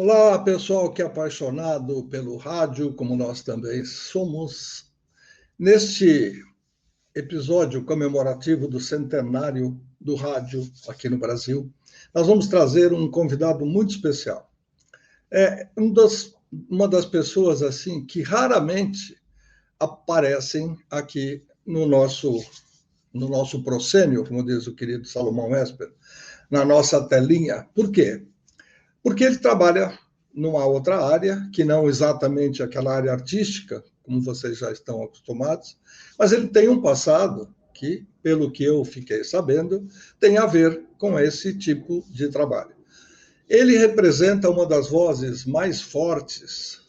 Olá, pessoal que é apaixonado pelo rádio, como nós também somos. Neste episódio comemorativo do centenário do rádio aqui no Brasil, nós vamos trazer um convidado muito especial. É uma das pessoas assim que raramente aparecem aqui no nosso proscênio, como diz o querido Salomão Esper, na nossa telinha. Por quê? Porque ele trabalha numa outra área, que não exatamente aquela área artística, como vocês já estão acostumados, mas ele tem um passado que, pelo que eu fiquei sabendo, tem a ver com esse tipo de trabalho. Ele representa uma das vozes mais fortes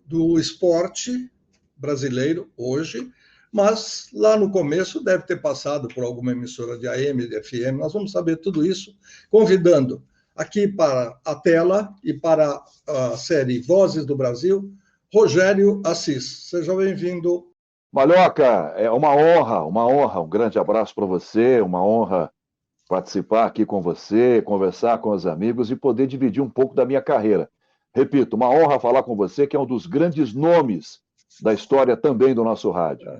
do esporte brasileiro hoje, mas lá no começo deve ter passado por alguma emissora de AM, de FM. Nós vamos saber tudo isso, convidando aqui para a tela e para a série Vozes do Brasil, Rogério Assis. Seja bem-vindo. Malhoca, é uma honra. Um grande abraço para você, uma honra participar aqui com você, conversar com os amigos e poder dividir um pouco da minha carreira. Repito, uma honra falar com você, que é um dos grandes nomes da história também do nosso rádio.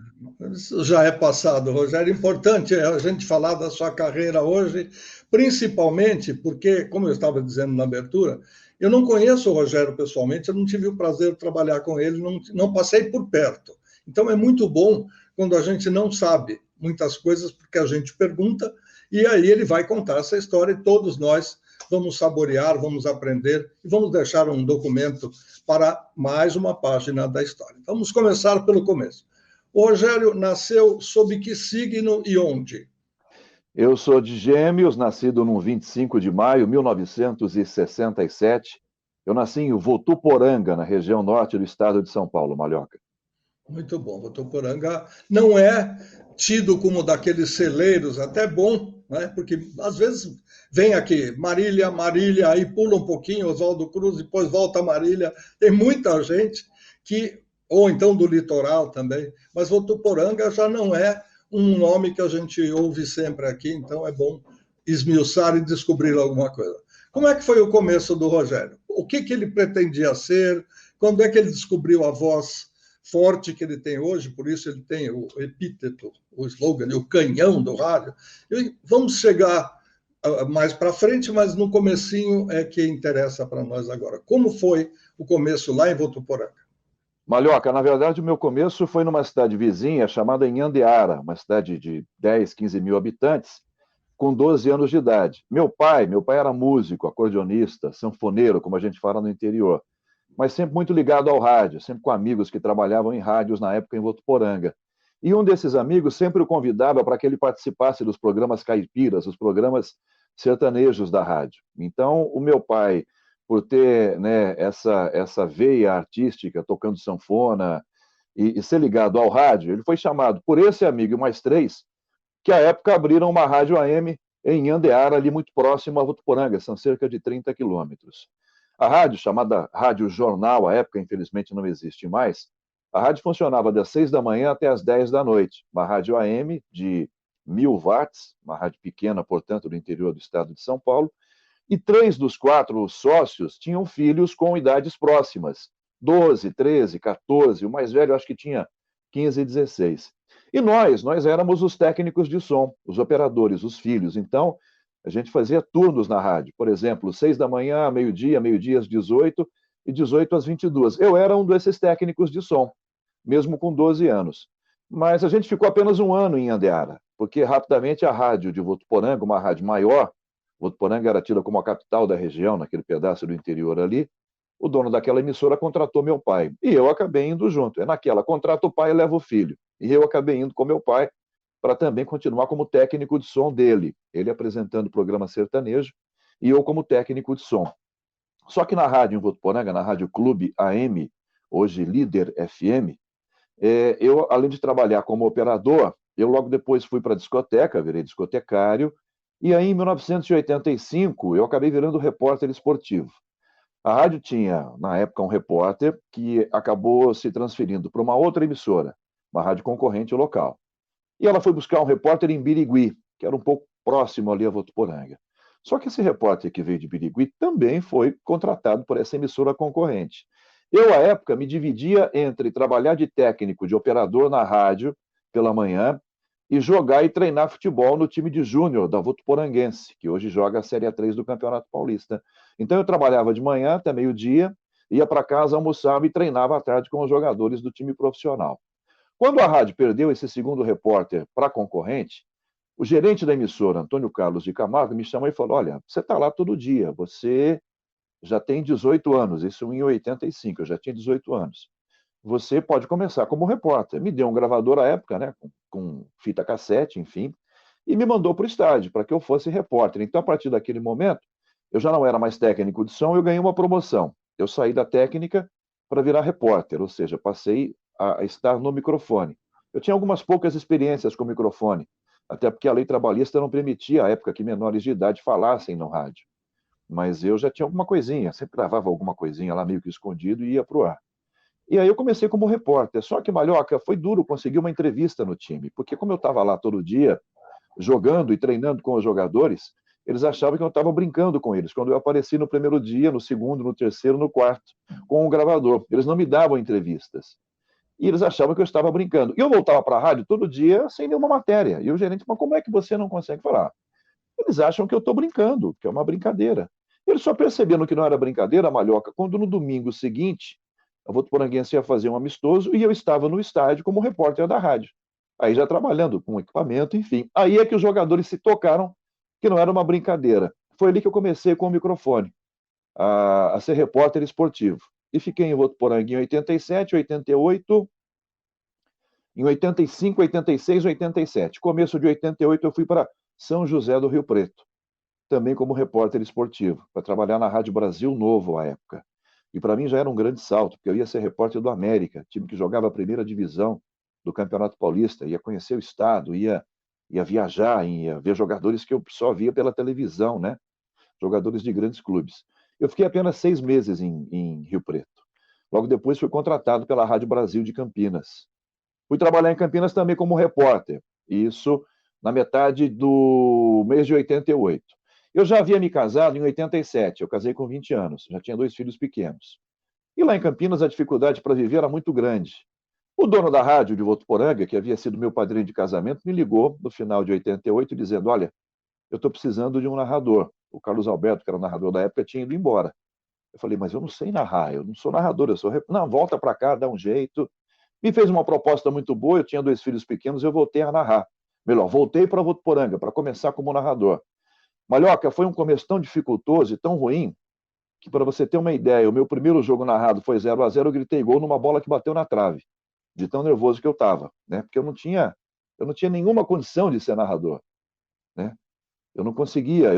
Isso já é passado, Rogério. Importante a gente falar da sua carreira hoje, principalmente porque, como eu estava dizendo na abertura, eu não conheço o Rogério pessoalmente, eu não tive o prazer de trabalhar com ele, não passei por perto. Então é muito bom quando a gente não sabe muitas coisas, porque a gente pergunta, e aí ele vai contar essa história e todos nós vamos saborear, vamos aprender e vamos deixar um documento para mais uma página da história. Vamos começar pelo começo. O Rogério nasceu sob que signo e onde? Eu sou de Gêmeos, nascido no 25 de maio de 1967. Eu nasci em Votuporanga, na região norte do estado de São Paulo, Malhoca. Muito bom. Votuporanga não é tido como daqueles celeiros, até bom, né? Porque às vezes vem aqui Marília, aí pula um pouquinho Oswaldo Cruz, depois volta a Marília. Tem muita gente que, ou então do litoral também, mas Votuporanga já não é um nome que a gente ouve sempre aqui, então é bom esmiuçar e descobrir alguma coisa. Como é que foi o começo do Rogério? O que ele pretendia ser? Quando é que ele descobriu a voz forte que ele tem hoje, por isso ele tem o epíteto, o slogan, o canhão do rádio. E vamos chegar mais para frente, mas no comecinho é que interessa para nós agora. Como foi o começo lá em Votuporanga? Malhoca, na verdade, o meu começo foi numa cidade vizinha chamada Inhandeara, uma cidade de 10, 15 mil habitantes, com 12 anos de idade. Meu pai era músico, acordeonista, sanfoneiro, como a gente fala no interior, mas sempre muito ligado ao rádio, sempre com amigos que trabalhavam em rádios na época em Votuporanga. E um desses amigos sempre o convidava para que ele participasse dos programas caipiras, os programas sertanejos da rádio. Então, o meu pai, por ter, né, essa veia artística, tocando sanfona e ser ligado ao rádio, ele foi chamado por esse amigo e mais três, que à época abriram uma rádio AM em Andeara, ali muito próximo a Votuporanga, são cerca de 30 quilômetros. A rádio, chamada Rádio Jornal, à época, infelizmente, não existe mais, a rádio funcionava das 6 da manhã até as 10 da noite. Uma rádio AM de 1.000 watts, uma rádio pequena, portanto, do interior do estado de São Paulo, e 3 dos 4 sócios tinham filhos com idades próximas, 12, 13, 14, o mais velho acho que tinha 15 e 16. E nós éramos os técnicos de som, os operadores, os filhos. Então, a gente fazia turnos na rádio, por exemplo, 6 da manhã, meio-dia às 18 e 18 às 22. Eu era um desses técnicos de som, mesmo com 12 anos. Mas a gente ficou apenas um ano em Andeara, porque rapidamente a rádio de Votuporanga, uma rádio maior, Votuporanga era tida como a capital da região, naquele pedaço do interior ali, o dono daquela emissora contratou meu pai. E eu acabei indo junto. É naquela, contrata o pai e leva o filho. E eu acabei indo com meu pai para também continuar como técnico de som dele. Ele apresentando o programa sertanejo e eu como técnico de som. Só que na rádio em Votuporanga, na Rádio Clube AM, hoje Líder FM, eu, além de trabalhar como operador, eu logo depois fui para a discoteca, virei discotecário, e aí em 1985 eu acabei virando repórter esportivo. A rádio tinha, na época, um repórter que acabou se transferindo para uma outra emissora, uma rádio concorrente local. E ela foi buscar um repórter em Birigui, que era um pouco próximo ali a Votuporanga. Só que esse repórter que veio de Birigui também foi contratado por essa emissora concorrente. Eu, à época, me dividia entre trabalhar de técnico, de operador na rádio pela manhã e jogar e treinar futebol no time de júnior da Votuporanguense, que hoje joga a Série A3 do Campeonato Paulista. Então eu trabalhava de manhã até meio-dia, ia para casa, almoçava e treinava à tarde com os jogadores do time profissional. Quando a rádio perdeu esse segundo repórter para a concorrente, o gerente da emissora, Antônio Carlos de Camargo, me chamou e falou: olha, você está lá todo dia, você já tem 18 anos, isso em 85, eu já tinha 18 anos. Você pode começar como repórter. Me deu um gravador à época, né, com fita cassete, enfim, e me mandou para o estádio para que eu fosse repórter. Então, a partir daquele momento, eu já não era mais técnico de som, eu ganhei uma promoção. Eu saí da técnica para virar repórter, ou seja, passei a estar no microfone. Eu tinha algumas poucas experiências com microfone, até porque a lei trabalhista não permitia, à época, que menores de idade falassem no rádio. Mas eu já tinha alguma coisinha, sempre gravava alguma coisinha lá meio que escondido e ia para o ar. E aí eu comecei como repórter, só que, Malhoca, foi duro conseguir uma entrevista no time, porque como eu estava lá todo dia, jogando e treinando com os jogadores, eles achavam que eu estava brincando com eles. Quando eu apareci no primeiro dia, no segundo, no terceiro, no quarto, com um gravador. Eles não me davam entrevistas. E eles achavam que eu estava brincando. E eu voltava para a rádio todo dia sem nenhuma matéria. E o gerente, mas como é que você não consegue falar? Eles acham que eu estou brincando, que é uma brincadeira. Eles só perceberam que não era brincadeira, Malhoca, quando no domingo seguinte, a Votuporanguense ia fazer um amistoso e eu estava no estádio como repórter da rádio. Aí já trabalhando com equipamento, enfim. Aí é que os jogadores se tocaram que não era uma brincadeira. Foi ali que eu comecei com o microfone, a ser repórter esportivo. E fiquei em Votuporanga em 87, 88, em 85, 86, 87. Começo de 88 eu fui para São José do Rio Preto, também como repórter esportivo, para trabalhar na Rádio Brasil Novo à época. E para mim já era um grande salto, porque eu ia ser repórter do América, time que jogava a primeira divisão do Campeonato Paulista, ia conhecer o estado, ia viajar, ia ver jogadores que eu só via pela televisão, né? Jogadores de grandes clubes. Eu fiquei apenas 6 meses em Rio Preto. Logo depois fui contratado pela Rádio Brasil de Campinas. Fui trabalhar em Campinas também como repórter, isso na metade do mês de 88. Eu já havia me casado em 87, eu casei com 20 anos, já tinha 2 filhos pequenos. E lá em Campinas a dificuldade para viver era muito grande. O dono da rádio de Votuporanga, que havia sido meu padrinho de casamento, me ligou no final de 88 dizendo: olha, eu estou precisando de um narrador. O Carlos Alberto, que era o narrador da época, tinha ido embora. Eu falei: mas eu não sei narrar, eu não sou narrador, eu sou... Não, volta para cá, dá um jeito. Me fez uma proposta muito boa, eu tinha 2 filhos pequenos, eu voltei a narrar. Melhor, voltei para Votuporanga, para começar como narrador. Malhoca, foi um começo tão dificultoso e tão ruim, que para você ter uma ideia, o meu primeiro jogo narrado foi 0-0, eu gritei gol numa bola que bateu na trave, de tão nervoso que eu estava, né? Porque eu não tinha nenhuma condição de ser narrador, né? Eu não conseguia,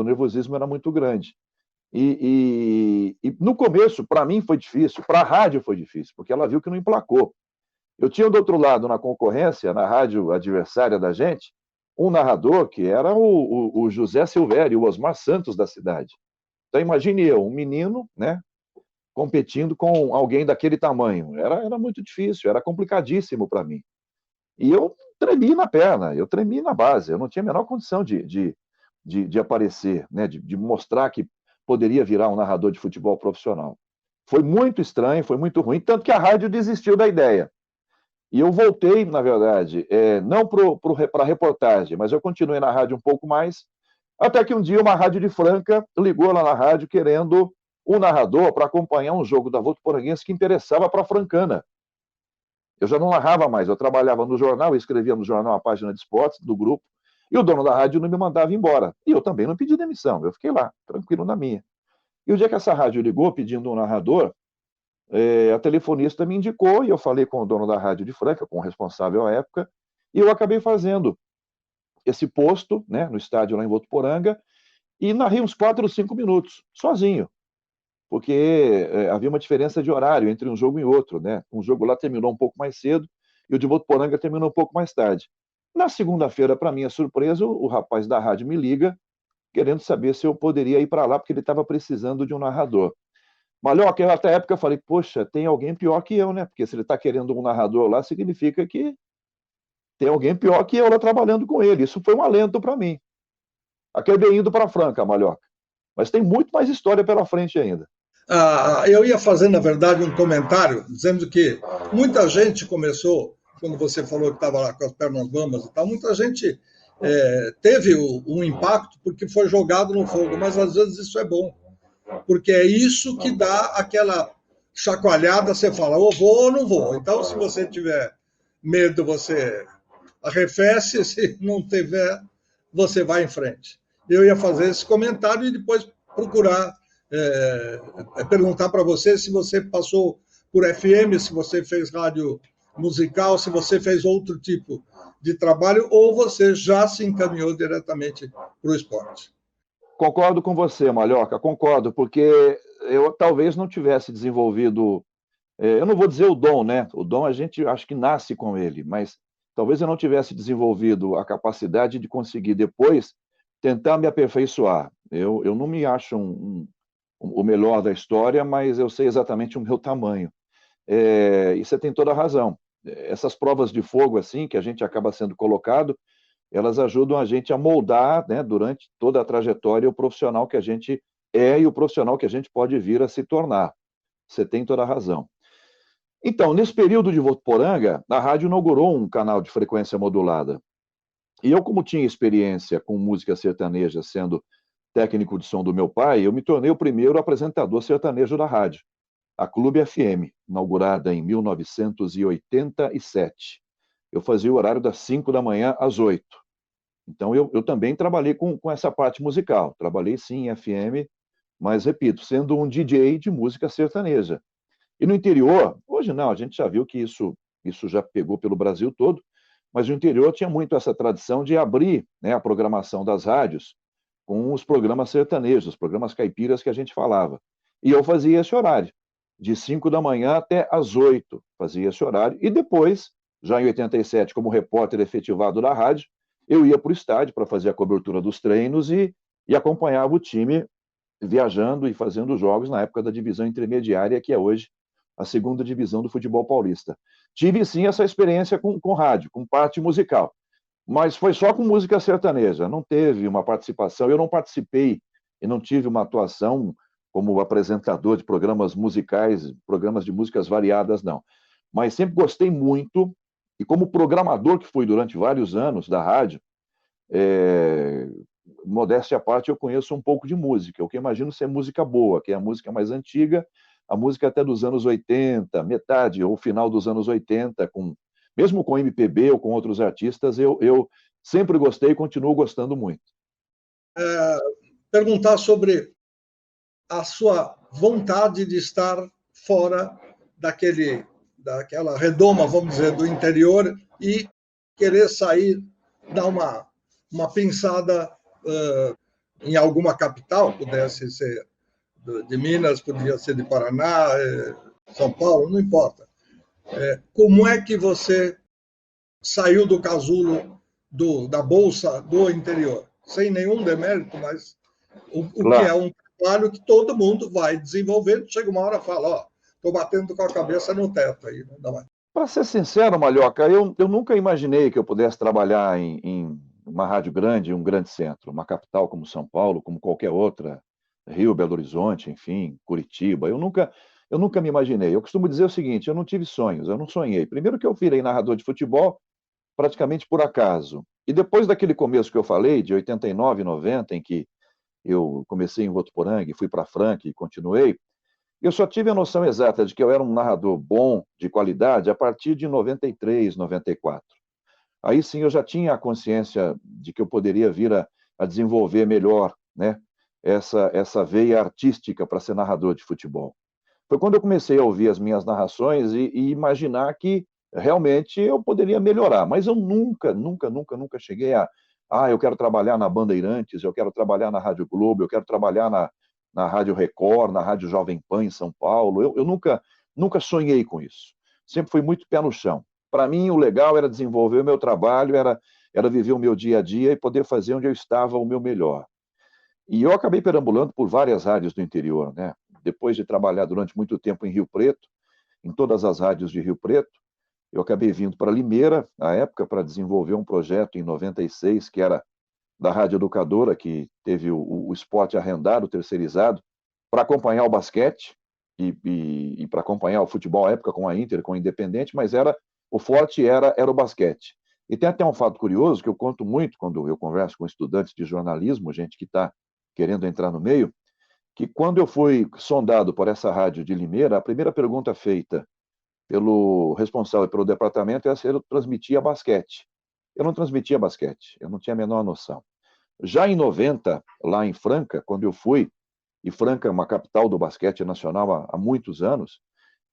o nervosismo era muito grande. E no começo, para mim foi difícil, para a rádio foi difícil, porque ela viu que não emplacou. Eu tinha do outro lado, na concorrência, na rádio adversária da gente, um narrador que era o José Silvério, o Osmar Santos da cidade. Então imagine eu, um menino, né, competindo com alguém daquele tamanho. Era muito difícil, era complicadíssimo para mim. E eu tremi na perna, eu tremi na base, eu não tinha a menor condição de aparecer, né, de mostrar que poderia virar um narrador de futebol profissional. Foi muito estranho, foi muito ruim, tanto que a rádio desistiu da ideia. E eu voltei, na verdade, não para a reportagem, mas eu continuei na rádio um pouco mais, até que um dia uma rádio de Franca ligou lá na rádio querendo um narrador para acompanhar um jogo da Votuporanguense que interessava para a francana. Eu já não narrava mais, eu trabalhava no jornal, escrevia no jornal a página de esportes do grupo, e o dono da rádio não me mandava embora. E eu também não pedi demissão, eu fiquei lá, tranquilo na minha. E o dia que essa rádio ligou pedindo um narrador, a telefonista me indicou e eu falei com o dono da rádio de Franca, com o responsável à época, e eu acabei fazendo esse posto, né, no estádio lá em Votuporanga, e narrei uns 4 ou 5 minutos, sozinho, porque havia uma diferença de horário entre um jogo e outro, né? Um jogo lá terminou um pouco mais cedo e o de Votuporanga terminou um pouco mais tarde. Na segunda-feira, para minha surpresa, o rapaz da rádio me liga, querendo saber se eu poderia ir para lá, porque ele estava precisando de um narrador. Malhoca, eu até a época falei: poxa, tem alguém pior que eu, né? Porque se ele está querendo um narrador lá, significa que tem alguém pior que eu lá trabalhando com ele. Isso foi um alento para mim. acabei indo para Franca, Malhoca. Mas tem muito mais história pela frente ainda. Eu ia fazer, na verdade, um comentário dizendo que muita gente começou, quando você falou que estava lá com as pernas bambas e tal, muita gente teve um impacto porque foi jogado no fogo, mas às vezes isso é bom, porque é isso que dá aquela chacoalhada, você fala, ou vou ou não vou. Então, se você tiver medo, você arrefece, se não tiver, você vai em frente. Eu ia fazer esse comentário e depois procurar perguntar para você se você passou por FM, se você fez rádio musical, se você fez outro tipo de trabalho ou você já se encaminhou diretamente para o esporte. Concordo com você, Malhoca, concordo, porque eu talvez não tivesse desenvolvido, eu não vou dizer o dom, né? O dom a gente acho que nasce com ele, mas talvez eu não tivesse desenvolvido a capacidade de conseguir depois tentar me aperfeiçoar. Eu não me acho o melhor da história, mas eu sei exatamente o meu tamanho. E você tem toda a razão. Essas provas de fogo, assim, que a gente acaba sendo colocado, elas ajudam a gente a moldar, né, durante toda a trajetória, o profissional que a gente é e o profissional que a gente pode vir a se tornar. Você tem toda a razão. Então, nesse período de Votuporanga, a rádio inaugurou um canal de frequência modulada. E eu, como tinha experiência com música sertaneja, sendo técnico de som do meu pai, eu me tornei o primeiro apresentador sertanejo da rádio, a Clube FM, inaugurada em 1987. Eu fazia o horário das 5 da manhã às 8. Então, eu também trabalhei com essa parte musical. Trabalhei, sim, em FM, mas, repito, sendo um DJ de música sertaneja. E no interior, hoje não, a gente já viu que isso já pegou pelo Brasil todo, mas no interior tinha muito essa tradição de abrir, né, a programação das rádios com os programas sertanejos, os programas caipiras que a gente falava. E eu fazia esse horário, de 5 da manhã até às 8, fazia esse horário. E depois, já em 87, como repórter efetivado da rádio, eu ia para o estádio para fazer a cobertura dos treinos e acompanhava o time viajando e fazendo jogos na época da divisão intermediária, que é hoje a segunda divisão do futebol paulista. Tive, sim, essa experiência com rádio, com parte musical, mas foi só com música sertaneja, não teve uma participação, eu não participei e não tive uma atuação como apresentador de programas musicais, programas de músicas variadas, não. Mas sempre gostei muito, e como programador que fui durante vários anos da rádio, modéstia à parte, eu conheço um pouco de música, o que imagino ser música boa, que é a música mais antiga, a música até dos anos 80, metade ou final dos anos 80, mesmo com MPB ou com outros artistas, eu sempre gostei e continuo gostando muito. Perguntar sobre a sua vontade de estar fora daquela redoma, vamos dizer, do interior e querer sair, dar uma pensada em alguma capital, pudesse ser de Minas, podia ser de Paraná, São Paulo, não importa. Como é que você saiu do casulo da Bolsa do interior? Sem nenhum demérito, mas o que é um trabalho que todo mundo vai desenvolvendo, chega uma hora e fala, ó, estou batendo com a cabeça no teto aí, não dá mais. Para ser sincero, Malhoca, eu nunca imaginei que eu pudesse trabalhar em uma rádio grande, um grande centro, uma capital como São Paulo, como qualquer outra, Rio, Belo Horizonte, enfim, Curitiba. Eu nunca me imaginei. Eu costumo dizer o seguinte, eu não tive sonhos, eu não sonhei. Primeiro que eu virei narrador de futebol praticamente por acaso. E depois daquele começo que eu falei, de 89, 90, em que eu comecei em Votuporanga e fui para Franca e continuei, eu só tive a noção exata de que eu era um narrador bom, de qualidade, a partir de 93, 94. Aí sim eu já tinha a consciência de que eu poderia vir a desenvolver melhor, né, essa veia artística para ser narrador de futebol. Foi quando eu comecei a ouvir as minhas narrações e imaginar que realmente eu poderia melhorar, mas eu nunca cheguei eu quero trabalhar na Bandeirantes, eu quero trabalhar na Rádio Globo, eu quero trabalhar na Rádio Record, na Rádio Jovem Pan em São Paulo. Eu nunca sonhei com isso. Sempre fui muito pé no chão. Para mim, o legal era desenvolver o meu trabalho, era viver o meu dia a dia e poder fazer onde eu estava o meu melhor. E eu acabei perambulando por várias rádios do interior, né? Depois de trabalhar durante muito tempo em Rio Preto, em todas as rádios de Rio Preto, eu acabei vindo para Limeira, na época, para desenvolver um projeto em 96, que era da Rádio Educadora, que teve o esporte arrendado, terceirizado, para acompanhar o basquete e para acompanhar o futebol à época com a Inter, com o Independente, mas o forte era o basquete. E tem até um fato curioso que eu conto muito quando eu converso com estudantes de jornalismo, gente que está querendo entrar no meio, que quando eu fui sondado por essa rádio de Limeira, a primeira pergunta feita pelo responsável pelo departamento era se eu transmitia basquete. Eu não transmitia basquete, eu não tinha a menor noção. Já em 90, lá em Franca, quando eu fui, e Franca é uma capital do basquete nacional há muitos anos,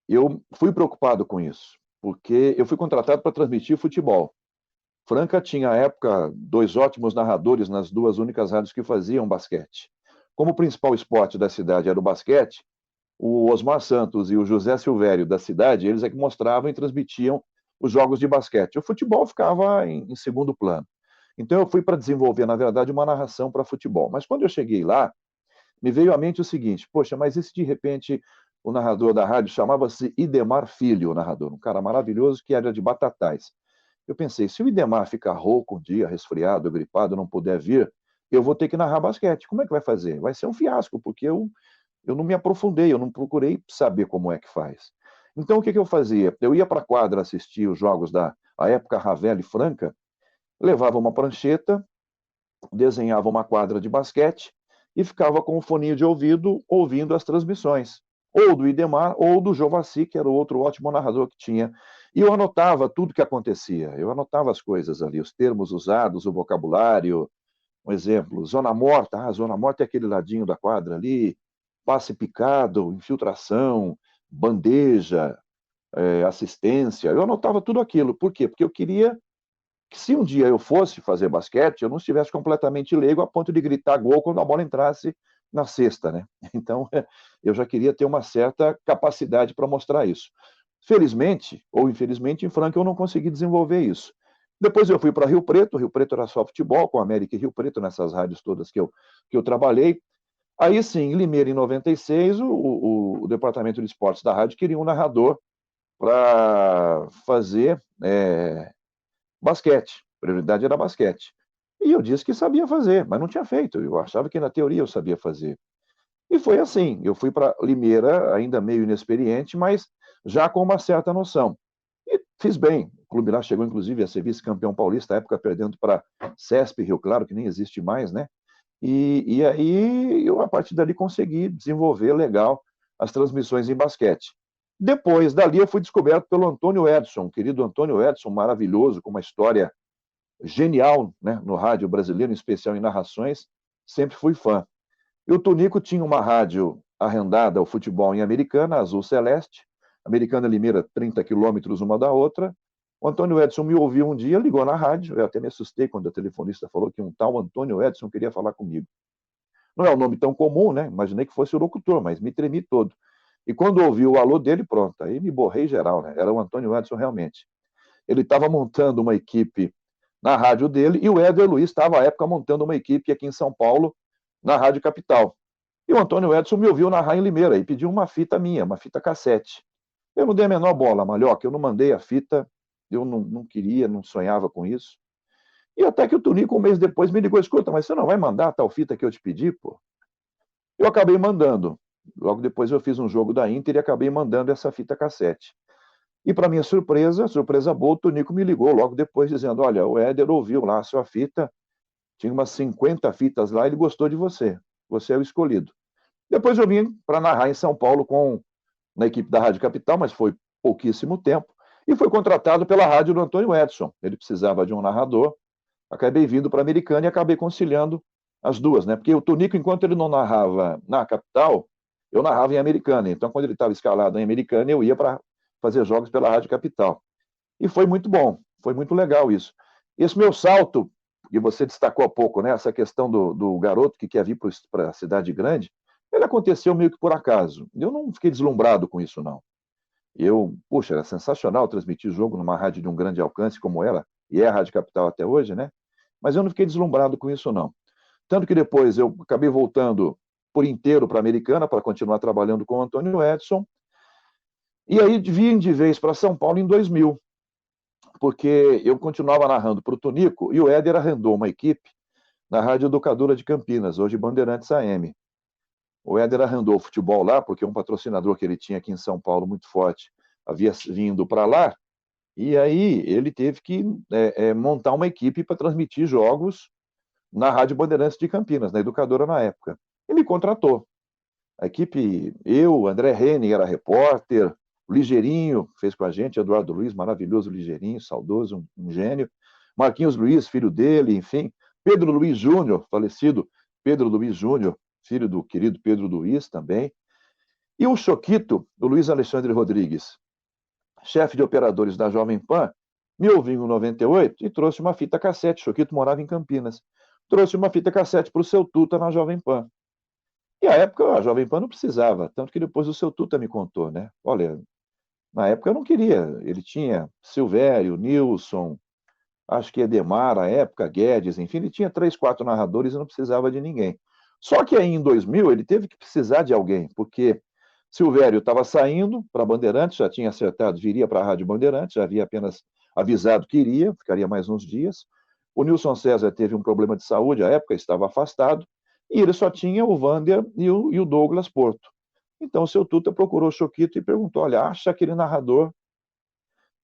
eu fui preocupado com isso, porque eu fui contratado para transmitir futebol. Franca tinha, à época, 2 ótimos narradores nas 2 únicas rádios que faziam basquete. Como o principal esporte da cidade era o basquete, o Osmar Santos e o José Silvério da cidade, eles é que mostravam e transmitiam os jogos de basquete. O futebol ficava em segundo plano. Então eu fui para desenvolver, na verdade, uma narração para futebol. Mas quando eu cheguei lá, me veio à mente o seguinte: poxa, mas e se de repente o narrador da rádio chamava-se Idemar Filho, o narrador, um cara maravilhoso que era de Batatais. Eu pensei, se o Idemar ficar rouco um dia, resfriado, gripado, não puder vir, eu vou ter que narrar basquete. Como é que vai fazer? Vai ser um fiasco, porque eu não me aprofundei, eu não procurei saber como é que faz. Então, o que eu fazia? Eu ia para a quadra assistir os jogos da época Ravel e Franca, levava uma prancheta, desenhava uma quadra de basquete e ficava com o foninho de ouvido ouvindo as transmissões, ou do Idemar ou do Jovassi, que era o outro ótimo narrador que tinha. E eu anotava tudo que acontecia, eu anotava as coisas ali, os termos usados, o vocabulário. Um exemplo, zona morta, zona morta é aquele ladinho da quadra ali, passe picado, infiltração, bandeja, assistência. Eu anotava tudo aquilo. Por quê? Porque eu queria que, se um dia eu fosse fazer basquete, eu não estivesse completamente leigo a ponto de gritar gol quando a bola entrasse na cesta, né? Então, eu já queria ter uma certa capacidade para mostrar isso. Felizmente, ou infelizmente, em Franca eu não consegui desenvolver isso. Depois eu fui para Rio Preto era só futebol, com a América e Rio Preto, nessas rádios todas que eu trabalhei. Aí sim, em Limeira, em 96, o departamento de esportes da rádio queria um narrador para fazer basquete. A prioridade era basquete. E eu disse que sabia fazer, mas não tinha feito. Eu achava que na teoria eu sabia fazer. E foi assim. Eu fui para Limeira, ainda meio inexperiente, mas já com uma certa noção. E fiz bem. O clube lá chegou, inclusive, a ser vice-campeão paulista, à época perdendo para CESP Rio Claro, que nem existe mais, né? E aí, eu, a partir dali, consegui desenvolver legal as transmissões em basquete. Depois dali, eu fui descoberto pelo Antônio Edson, querido Antônio Edson, maravilhoso, com uma história genial, né, no rádio brasileiro, em especial em narrações. Sempre fui fã. E o Tonico tinha uma rádio arrendada ao futebol em Americana, Azul Celeste, Americana e Limeira, 30 quilômetros uma da outra. O Antônio Edson me ouviu um dia, ligou na rádio, eu até me assustei quando a telefonista falou que um tal Antônio Edson queria falar comigo. Não é um nome tão comum, né? Imaginei que fosse o locutor, mas me tremi todo. E quando ouvi o alô dele, pronto, aí me borrei geral, né? Era o Antônio Edson realmente. Ele estava montando uma equipe na rádio dele e o Éder Luiz estava, à época, montando uma equipe aqui em São Paulo, na Rádio Capital. E o Antônio Edson me ouviu narrar em Limeira e pediu uma fita minha, uma fita cassete. Eu não dei a menor bola, Malhoca, eu não mandei a fita, eu não queria, não sonhava com isso. E até que o Tonico, um mês depois, me ligou: escuta, mas você não vai mandar a tal fita que eu te pedi, pô? Eu acabei mandando. Logo depois eu fiz um jogo da Inter e acabei mandando essa fita cassete. E, para minha surpresa, surpresa boa, o Tonico me ligou logo depois, dizendo: olha, o Éder ouviu lá a sua fita, tinha umas 50 fitas lá, ele gostou de você. Você é o escolhido. Depois eu vim para narrar em São Paulo na equipe da Rádio Capital, mas foi pouquíssimo tempo, e foi contratado pela rádio do Antônio Edson. Ele precisava de um narrador, acabei vindo para a Americana e acabei conciliando as duas, né? Porque o Tonico, enquanto ele não narrava na Capital, eu narrava em Americana. Então, quando ele estava escalado em Americana, eu ia para fazer jogos pela Rádio Capital. E foi muito bom, foi muito legal isso. Esse meu salto, que você destacou há pouco, né? Essa questão do garoto que quer vir para a cidade grande, ele aconteceu meio que por acaso. Eu não fiquei deslumbrado com isso, não. Puxa, era sensacional transmitir jogo numa rádio de um grande alcance como ela, e é a Rádio Capital até hoje, né? Mas eu não fiquei deslumbrado com isso, não. Tanto que depois eu acabei voltando por inteiro para a Americana para continuar trabalhando com o Antônio Edson. E aí vim de vez para São Paulo em 2000, porque eu continuava narrando para o Tonico e o Éder arrendou uma equipe na Rádio Educadora de Campinas, hoje Bandeirantes AM. O Éder arrendou o futebol lá, porque um patrocinador que ele tinha aqui em São Paulo muito forte havia vindo para lá, e aí ele teve que montar uma equipe para transmitir jogos na Rádio Bandeirantes de Campinas, na Educadora na época. E me contratou. A equipe, eu, André Henning era repórter, o Ligeirinho fez com a gente, Eduardo Luiz, maravilhoso Ligeirinho, saudoso, um gênio, Marquinhos Luiz, filho dele, enfim, Pedro Luiz Júnior, falecido Pedro Luiz Júnior, filho do querido Pedro Luiz também, e o Choquito, o Luiz Alexandre Rodrigues, chefe de operadores da Jovem Pan, me ouviu em 98 e trouxe uma fita cassete. Choquito morava em Campinas. Trouxe uma fita cassete para o Seu Tuta na Jovem Pan. E à época a Jovem Pan não precisava, tanto que depois o Seu Tuta me contou, né? Olha, na época eu não queria. Ele tinha Silvério, Nilson, acho que Edemar, à época, Guedes, enfim, ele tinha 3, 4 narradores e não precisava de ninguém. Só que aí em 2000 ele teve que precisar de alguém, porque Silvério estava saindo para a Bandeirantes, já tinha acertado, viria para a Rádio Bandeirantes, já havia apenas avisado que iria, ficaria mais uns dias. O Nilson César teve um problema de saúde, à época estava afastado, e ele só tinha o Vander e o Douglas Porto. Então o Seu Tuta procurou o Choquito e perguntou, olha, acha aquele narrador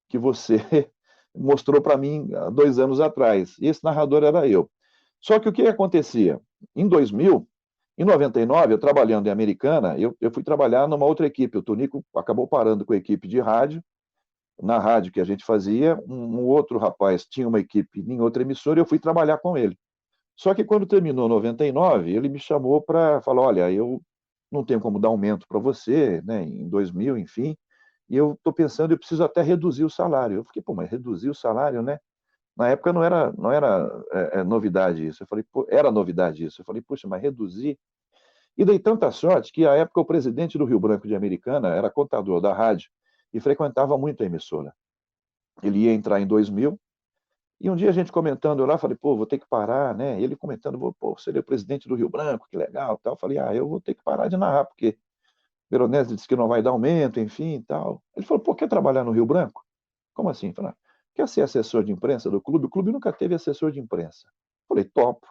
que você mostrou para mim há 2 anos atrás. E esse narrador era eu. Só que o que acontecia? Em 2000, em 99, eu trabalhando em Americana, eu fui trabalhar numa outra equipe. O Tonico acabou parando com a equipe de rádio, na rádio que a gente fazia. Um outro rapaz tinha uma equipe em outra emissora e eu fui trabalhar com ele. Só que quando terminou 99, ele me chamou para falar, olha, eu não tenho como dar aumento para você, né, em 2000, enfim, e eu estou pensando, eu preciso até reduzir o salário. Eu fiquei, pô, mas reduzir o salário, né? Na época não era novidade isso. Eu falei, pô, era novidade isso. Eu falei, puxa, mas reduzir. E dei tanta sorte que, à época, o presidente do Rio Branco de Americana era contador da rádio e frequentava muito a emissora. Ele ia entrar em 2000, e um dia a gente comentando lá, falei, pô, vou ter que parar, né? E ele comentando, pô, seria o presidente do Rio Branco, que legal, tal. Eu falei, eu vou ter que parar de narrar, porque Veronese disse que não vai dar aumento, enfim, e tal. Ele falou, pô, quer trabalhar no Rio Branco? Como assim? Eu falei, quer ser assessor de imprensa do clube? O clube nunca teve assessor de imprensa. Eu falei, topo.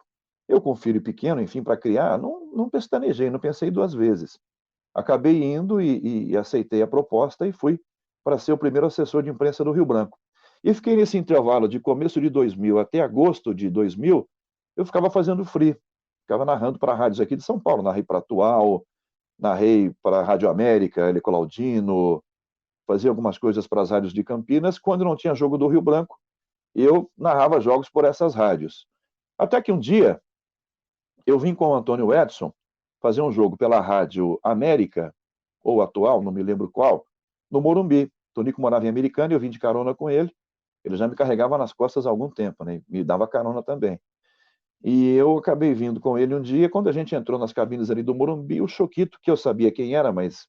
Eu com filho pequeno, enfim, para criar, não pestanejei, não pensei 2 vezes. Acabei indo e aceitei a proposta e fui para ser o primeiro assessor de imprensa do Rio Branco. E fiquei nesse intervalo de começo de 2000 até agosto de 2000, eu ficava fazendo free, ficava narrando para rádios aqui de São Paulo, narrei para a Atual, narrei para a Rádio América, Hélio Claudino, fazia algumas coisas para as rádios de Campinas. Quando não tinha jogo do Rio Branco, eu narrava jogos por essas rádios. Até que um dia, eu vim com o Antônio Edson fazer um jogo pela Rádio América, ou Atual, não me lembro qual, no Morumbi. Tonico morava em Americana e eu vim de carona com ele. Ele já me carregava nas costas há algum tempo, né? Me dava carona também. E eu acabei vindo com ele um dia, quando a gente entrou nas cabines ali do Morumbi, o Choquito, que eu sabia quem era, mas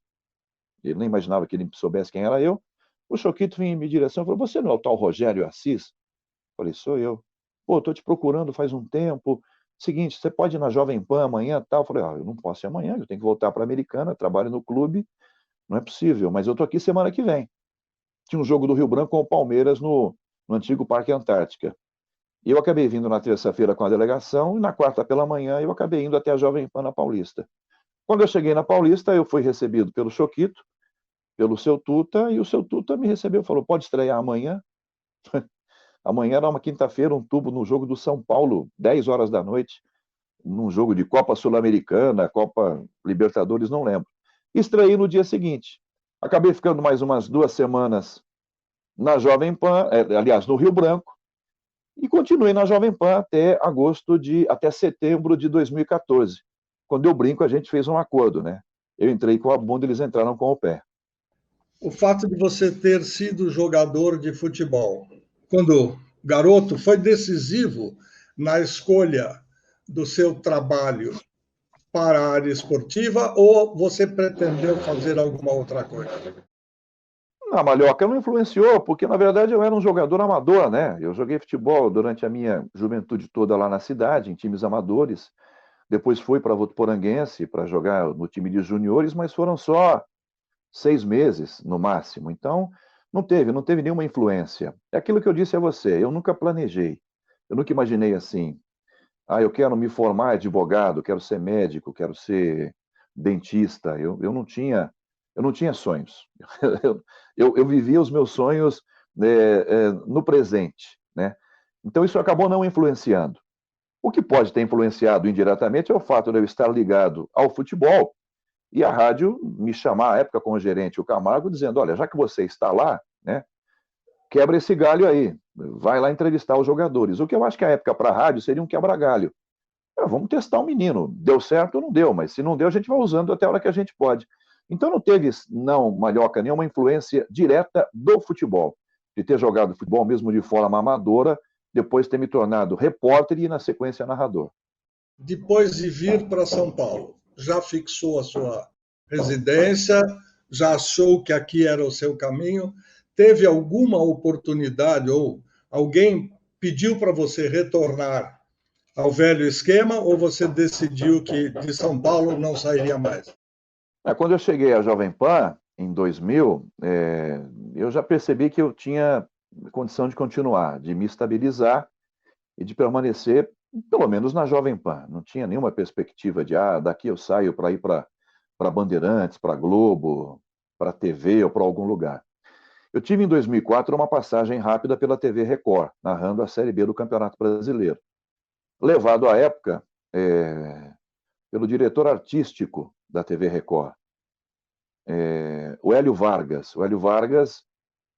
ele nem imaginava que ele soubesse quem era eu, o Choquito vinha em minha direção e falou, você não é o tal Rogério Assis? Eu falei, sou eu. Pô, estou te procurando faz um tempo. Seguinte, você pode ir na Jovem Pan amanhã tal? Eu falei, eu não posso ir amanhã, eu tenho que voltar para a Americana, trabalho no clube, não é possível, mas eu estou aqui semana que vem. Tinha um jogo do Rio Branco com o Palmeiras no antigo Parque Antártica. E eu acabei vindo na terça-feira com a delegação e na quarta pela manhã eu acabei indo até a Jovem Pan na Paulista. Quando eu cheguei na Paulista, eu fui recebido pelo Choquito, pelo Seu Tuta, e o Seu Tuta me recebeu, falou, pode estrear amanhã? Amanhã era uma quinta-feira, um tubo no jogo do São Paulo, 10 horas da noite, num jogo de Copa Sul-Americana, Copa Libertadores, não lembro. Estreiei no dia seguinte. Acabei ficando mais umas 2 semanas na Jovem Pan, aliás, no Rio Branco, e continuei na Jovem Pan até setembro de 2014. Quando eu brinco, a gente fez um acordo, né? Eu entrei com a bunda, eles entraram com o pé. O fato de você ter sido jogador de futebol, quando garoto, foi decisivo na escolha do seu trabalho para a área esportiva ou você pretendeu fazer alguma outra coisa? A Malhoca não influenciou, porque na verdade eu era um jogador amador, né? Eu joguei futebol durante a minha juventude toda lá na cidade, em times amadores. Depois fui para Votuporanguense para jogar no time de juniores, mas foram só 6 meses no máximo. Então, não teve nenhuma influência. É aquilo que eu disse a você, eu nunca planejei. Eu nunca imaginei assim, eu quero me formar advogado, quero ser médico, quero ser dentista. Eu não tinha sonhos. Eu vivia os meus sonhos no presente, né? Então isso acabou não influenciando. O que pode ter influenciado indiretamente é o fato de eu estar ligado ao futebol e a rádio me chamar, à época, com o gerente, o Camargo, dizendo, olha, já que você está lá, né, quebra esse galho aí, vai lá entrevistar os jogadores. O que eu acho que a época para a rádio seria um quebra-galho. Vamos testar o menino. Deu certo ou não deu, mas se não deu, a gente vai usando até a hora que a gente pode. Então não teve, não, Malhoca, nenhuma influência direta do futebol, de ter jogado futebol mesmo de forma amadora, depois ter me tornado repórter e, na sequência, narrador. Depois de vir para São Paulo, já fixou a sua residência, já achou que aqui era o seu caminho? Teve alguma oportunidade ou alguém pediu para você retornar ao velho esquema ou você decidiu que de São Paulo não sairia mais? Quando eu cheguei à Jovem Pan, em 2000, eu já percebi que eu tinha condição de continuar, de me estabilizar e de permanecer, pelo menos na Jovem Pan. Não tinha nenhuma perspectiva de, daqui eu saio para ir para Bandeirantes, para Globo, para TV ou para algum lugar. Eu tive em 2004 uma passagem rápida pela TV Record, narrando a Série B do Campeonato Brasileiro. Levado à época pelo diretor artístico da TV Record, o Hélio Vargas. O Hélio Vargas,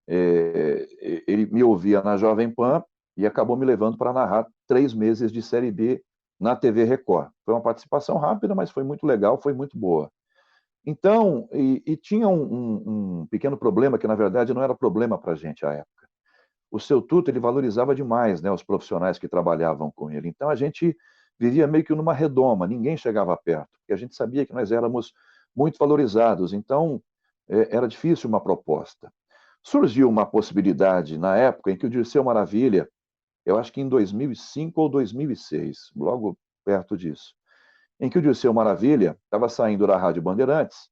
ele me ouvia na Jovem Pan e acabou me levando para narrar 3 meses de Série B na TV Record. Foi uma participação rápida, mas foi muito legal, foi muito boa. Então, tinha um pequeno problema, que na verdade não era problema para a gente à época. O seu Tuta, ele valorizava demais, né, os profissionais que trabalhavam com ele. Então, a gente vivia meio que numa redoma, ninguém chegava perto, porque a gente sabia que nós éramos muito valorizados. Então, era difícil uma proposta. Surgiu uma possibilidade na época em que o Dirceu Maravilha, eu acho que em 2005 ou 2006, logo perto disso, em que o Dirceu Maravilha estava saindo da Rádio Bandeirantes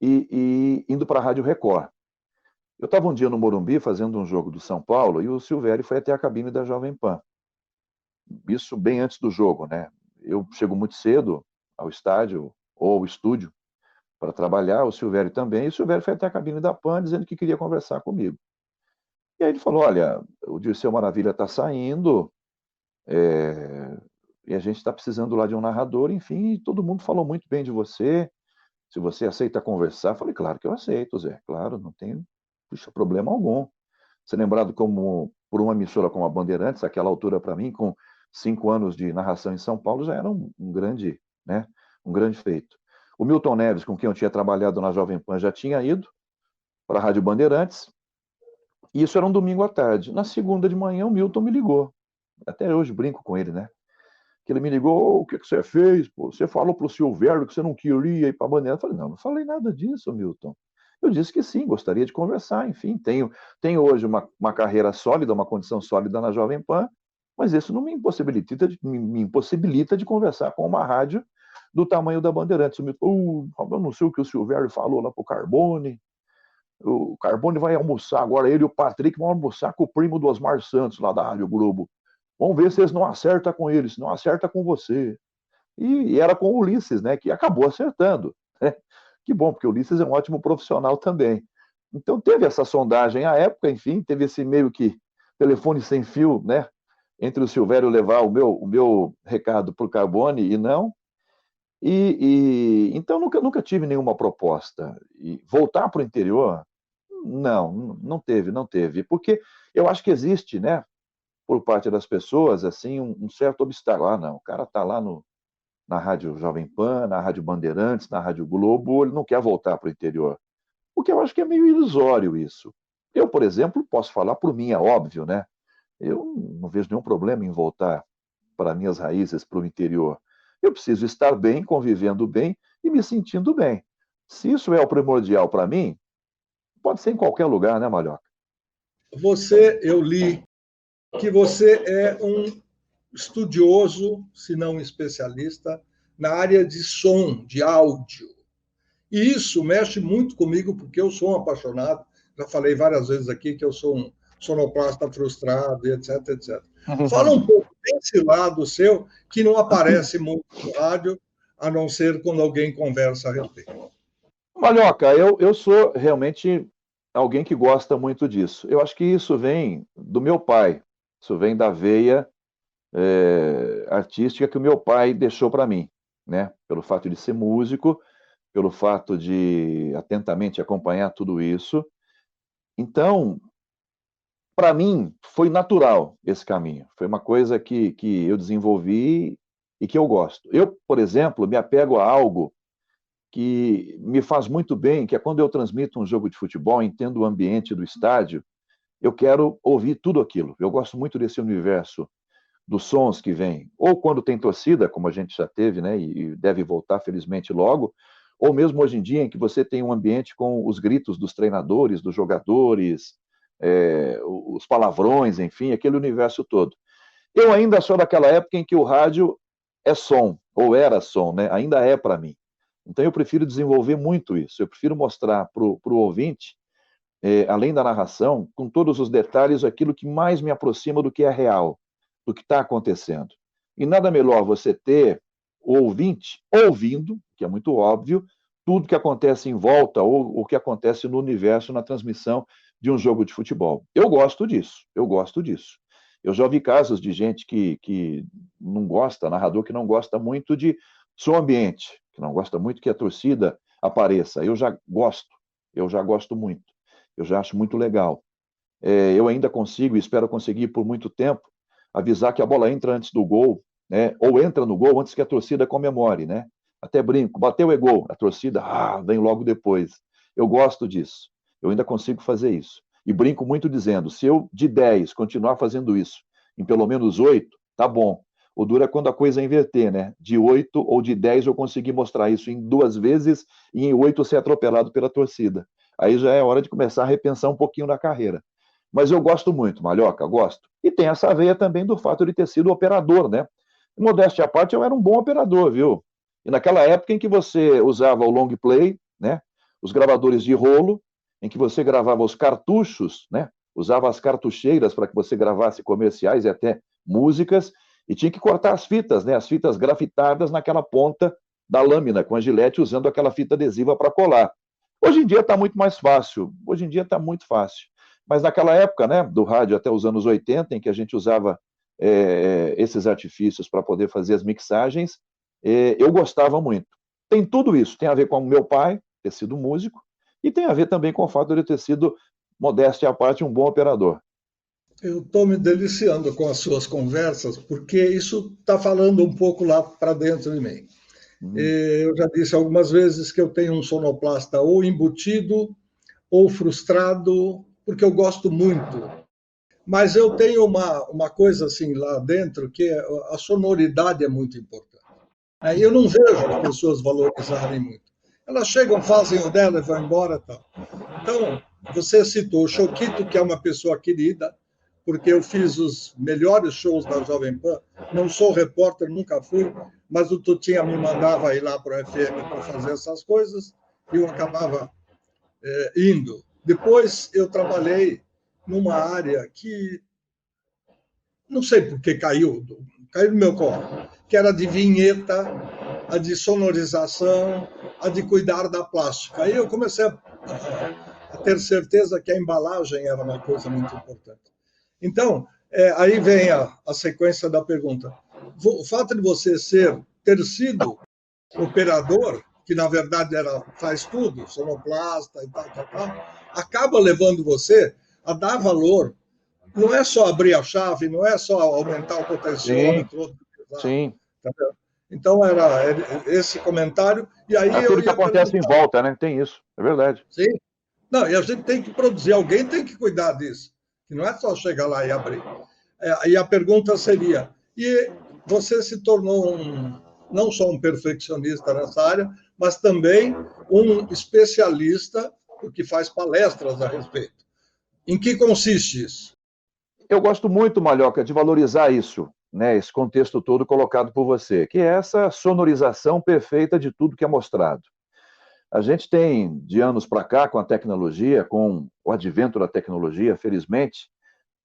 e indo para a Rádio Record. Eu estava um dia no Morumbi fazendo um jogo do São Paulo e o Silvério foi até a cabine da Jovem Pan. Isso bem antes do jogo, né? Eu chego muito cedo ao estádio ou ao estúdio para trabalhar, o Silvério também, e o Silvério foi até a cabine da Pan dizendo que queria conversar comigo. E aí ele falou, olha, o Dirceu Maravilha está saindo, e a gente está precisando lá de um narrador, enfim, e todo mundo falou muito bem de você, se você aceita conversar. Eu falei, claro que eu aceito, Zé, claro, não tem problema algum. Ser lembrado por uma emissora como a Bandeirantes, aquela altura para mim, com 5 anos de narração em São Paulo, já era um grande, né, um grande feito. O Milton Neves, com quem eu tinha trabalhado na Jovem Pan, já tinha ido para a Rádio Bandeirantes, e isso era um domingo à tarde. Na segunda de manhã, o Milton me ligou. Até hoje brinco com ele, né? Que ele me ligou, o que você fez? Pô? Você falou para o Silvério que você não queria ir para a Bandeirantes. Eu falei, não falei nada disso, Milton. Eu disse que sim, gostaria de conversar, enfim, tenho hoje uma carreira sólida, uma condição sólida na Jovem Pan, mas isso não me impossibilita de conversar com uma rádio do tamanho da Bandeirantes. Eu não sei o que o Silvério falou lá para o Carbone. O Carbone vai almoçar agora, ele e o Patrick vão almoçar com o primo do Osmar Santos, lá da Rádio Globo. Vamos ver se eles não acertam com eles, se não acerta com você. E era com o Ulisses, né, que acabou acertando. Né? Que bom, porque o Ulisses é um ótimo profissional também. Então teve essa sondagem à época, enfim, teve esse meio que telefone sem fio, né, entre o Silvério levar o meu recado para o Carbone e não. Então nunca tive nenhuma proposta. E voltar para o interior, não teve. Porque eu acho que existe, né, por parte das pessoas, assim, um certo obstáculo. Não, o cara está lá na Rádio Jovem Pan, na Rádio Bandeirantes, na Rádio Globo, ele não quer voltar para o interior. Porque eu acho que é meio ilusório isso. Eu, por exemplo, posso falar por mim, é óbvio, né? Eu não vejo nenhum problema em voltar para minhas raízes, para o interior. Eu preciso estar bem, convivendo bem e me sentindo bem. Se isso é o primordial para mim, pode ser em qualquer lugar, né, Malhoca? Eu li que você é um estudioso, se não um especialista, na área de som, de áudio. E isso mexe muito comigo, porque eu sou um apaixonado. Já falei várias vezes aqui que eu sou um sonoplasta frustrado, etc, etc. Fala um pouco tem esse lado seu que não aparece muito no rádio, a não ser quando alguém conversa a respeito. Malhoca, eu sou realmente alguém que gosta muito disso. Eu acho que isso vem do meu pai, isso vem da veia artística que o meu pai deixou para mim, né? Pelo fato de ser músico, pelo fato de atentamente acompanhar tudo isso. Então, para mim, foi natural esse caminho. Foi uma coisa que eu desenvolvi e que eu gosto. Eu, por exemplo, me apego a algo que me faz muito bem, que é quando eu transmito um jogo de futebol, entendo o ambiente do estádio, eu quero ouvir tudo aquilo. Eu gosto muito desse universo dos sons que vêm, ou quando tem torcida, como a gente já teve, né, e deve voltar felizmente logo, ou mesmo hoje em dia em que você tem um ambiente com os gritos dos treinadores, dos jogadores, os palavrões, enfim, aquele universo todo. Eu ainda sou daquela época em que o rádio é som, ou era som, né? Ainda é para mim. Então eu prefiro desenvolver muito isso, eu prefiro mostrar para o ouvinte, além da narração, com todos os detalhes, aquilo que mais me aproxima do que é real, do que está acontecendo. E nada melhor você ter o ouvinte ouvindo, que é muito óbvio, tudo que acontece em volta ou o que acontece no universo na transmissão de um jogo de futebol. Eu gosto disso, eu gosto disso. Eu já ouvi casos de gente que não gosta, narrador que não gosta muito de som ambiente, que não gosta muito que a torcida apareça. Eu já gosto muito. Eu já acho muito legal. Eu ainda consigo, e espero conseguir por muito tempo, avisar que a bola entra antes do gol, né? Ou entra no gol antes que a torcida comemore, né? Até brinco, bateu é gol, a torcida vem logo depois. Eu gosto disso, eu ainda consigo fazer isso. E brinco muito dizendo, se eu de 10 continuar fazendo isso, em pelo menos 8, tá bom. O duro é quando a coisa inverter, né? De 8 ou de 10 eu conseguir mostrar isso em 2 vezes e em 8 ser atropelado pela torcida. Aí já é hora de começar a repensar um pouquinho da carreira. Mas eu gosto muito, Malhoca, gosto. E tem essa veia também do fato de ter sido operador, né? Modéstia à parte, eu era um bom operador, viu? E naquela época em que você usava o long play, né? Os gravadores de rolo, em que você gravava os cartuchos, né? Usava as cartucheiras para que você gravasse comerciais e até músicas, e tinha que cortar as fitas, né? As fitas grafitadas naquela ponta da lâmina, com a gilete, usando aquela fita adesiva para colar. Hoje em dia está muito mais fácil. Hoje em dia está muito fácil. Mas naquela época, né, do rádio até os anos 80, em que a gente usava esses artifícios para poder fazer as mixagens, eu gostava muito. Tem tudo isso, tem a ver com o meu pai ter sido músico, e tem a ver também com o fato de ele ter sido, modéstia à parte, um bom operador. Eu estou me deliciando com as suas conversas, porque isso está falando um pouco lá para dentro de mim. Eu já disse algumas vezes que eu tenho um sonoplasta ou embutido ou frustrado, porque eu gosto muito. Mas eu tenho uma coisa assim lá dentro, que a sonoridade é muito importante. Aí eu não vejo as pessoas valorizarem muito. Elas chegam, fazem o dela e vão embora. Tal. Então, você citou o Choquito, que é uma pessoa querida, porque eu fiz os melhores shows da Jovem Pan. Não sou repórter, nunca fui, mas o Tutinha me mandava ir lá para o FM para fazer essas coisas e eu acabava indo. Depois eu trabalhei numa área que não sei por que caiu no meu colo, que era de vinheta, a de sonorização, a de cuidar da plástica. Aí eu comecei a ter certeza que a embalagem era uma coisa muito importante. Então, aí vem a sequência da pergunta. O fato de você ter sido operador, que na verdade faz tudo, sonoplasta e tal, acaba levando você a dar valor. Não é só abrir a chave, não é só aumentar o potenciômetro. Sim. Então era esse comentário. E aí é tudo que acontece em volta, né? Tem isso, é verdade. Sim. Não, e a gente tem que produzir, alguém tem que cuidar disso. Não é só chegar lá e abrir. E a pergunta seria: e você se tornou não só um perfeccionista nessa área, mas também um especialista, porque faz palestras a respeito. Em que consiste isso? Eu gosto muito, Malhoca, de valorizar isso, né, esse contexto todo colocado por você, que é essa sonorização perfeita de tudo que é mostrado. A gente tem, de anos para cá, com a tecnologia, com o advento da tecnologia, felizmente,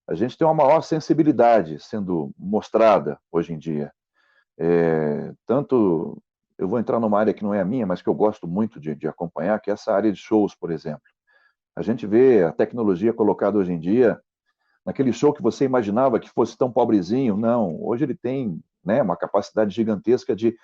A gente tem uma maior sensibilidade sendo mostrada hoje em dia. Tanto, eu vou entrar numa área que não é a minha, mas que eu gosto muito de acompanhar, que é essa área de shows, por exemplo. A gente vê a tecnologia colocada hoje em dia naquele show que você imaginava que fosse tão pobrezinho. Não, hoje ele tem, né, uma capacidade gigantesca de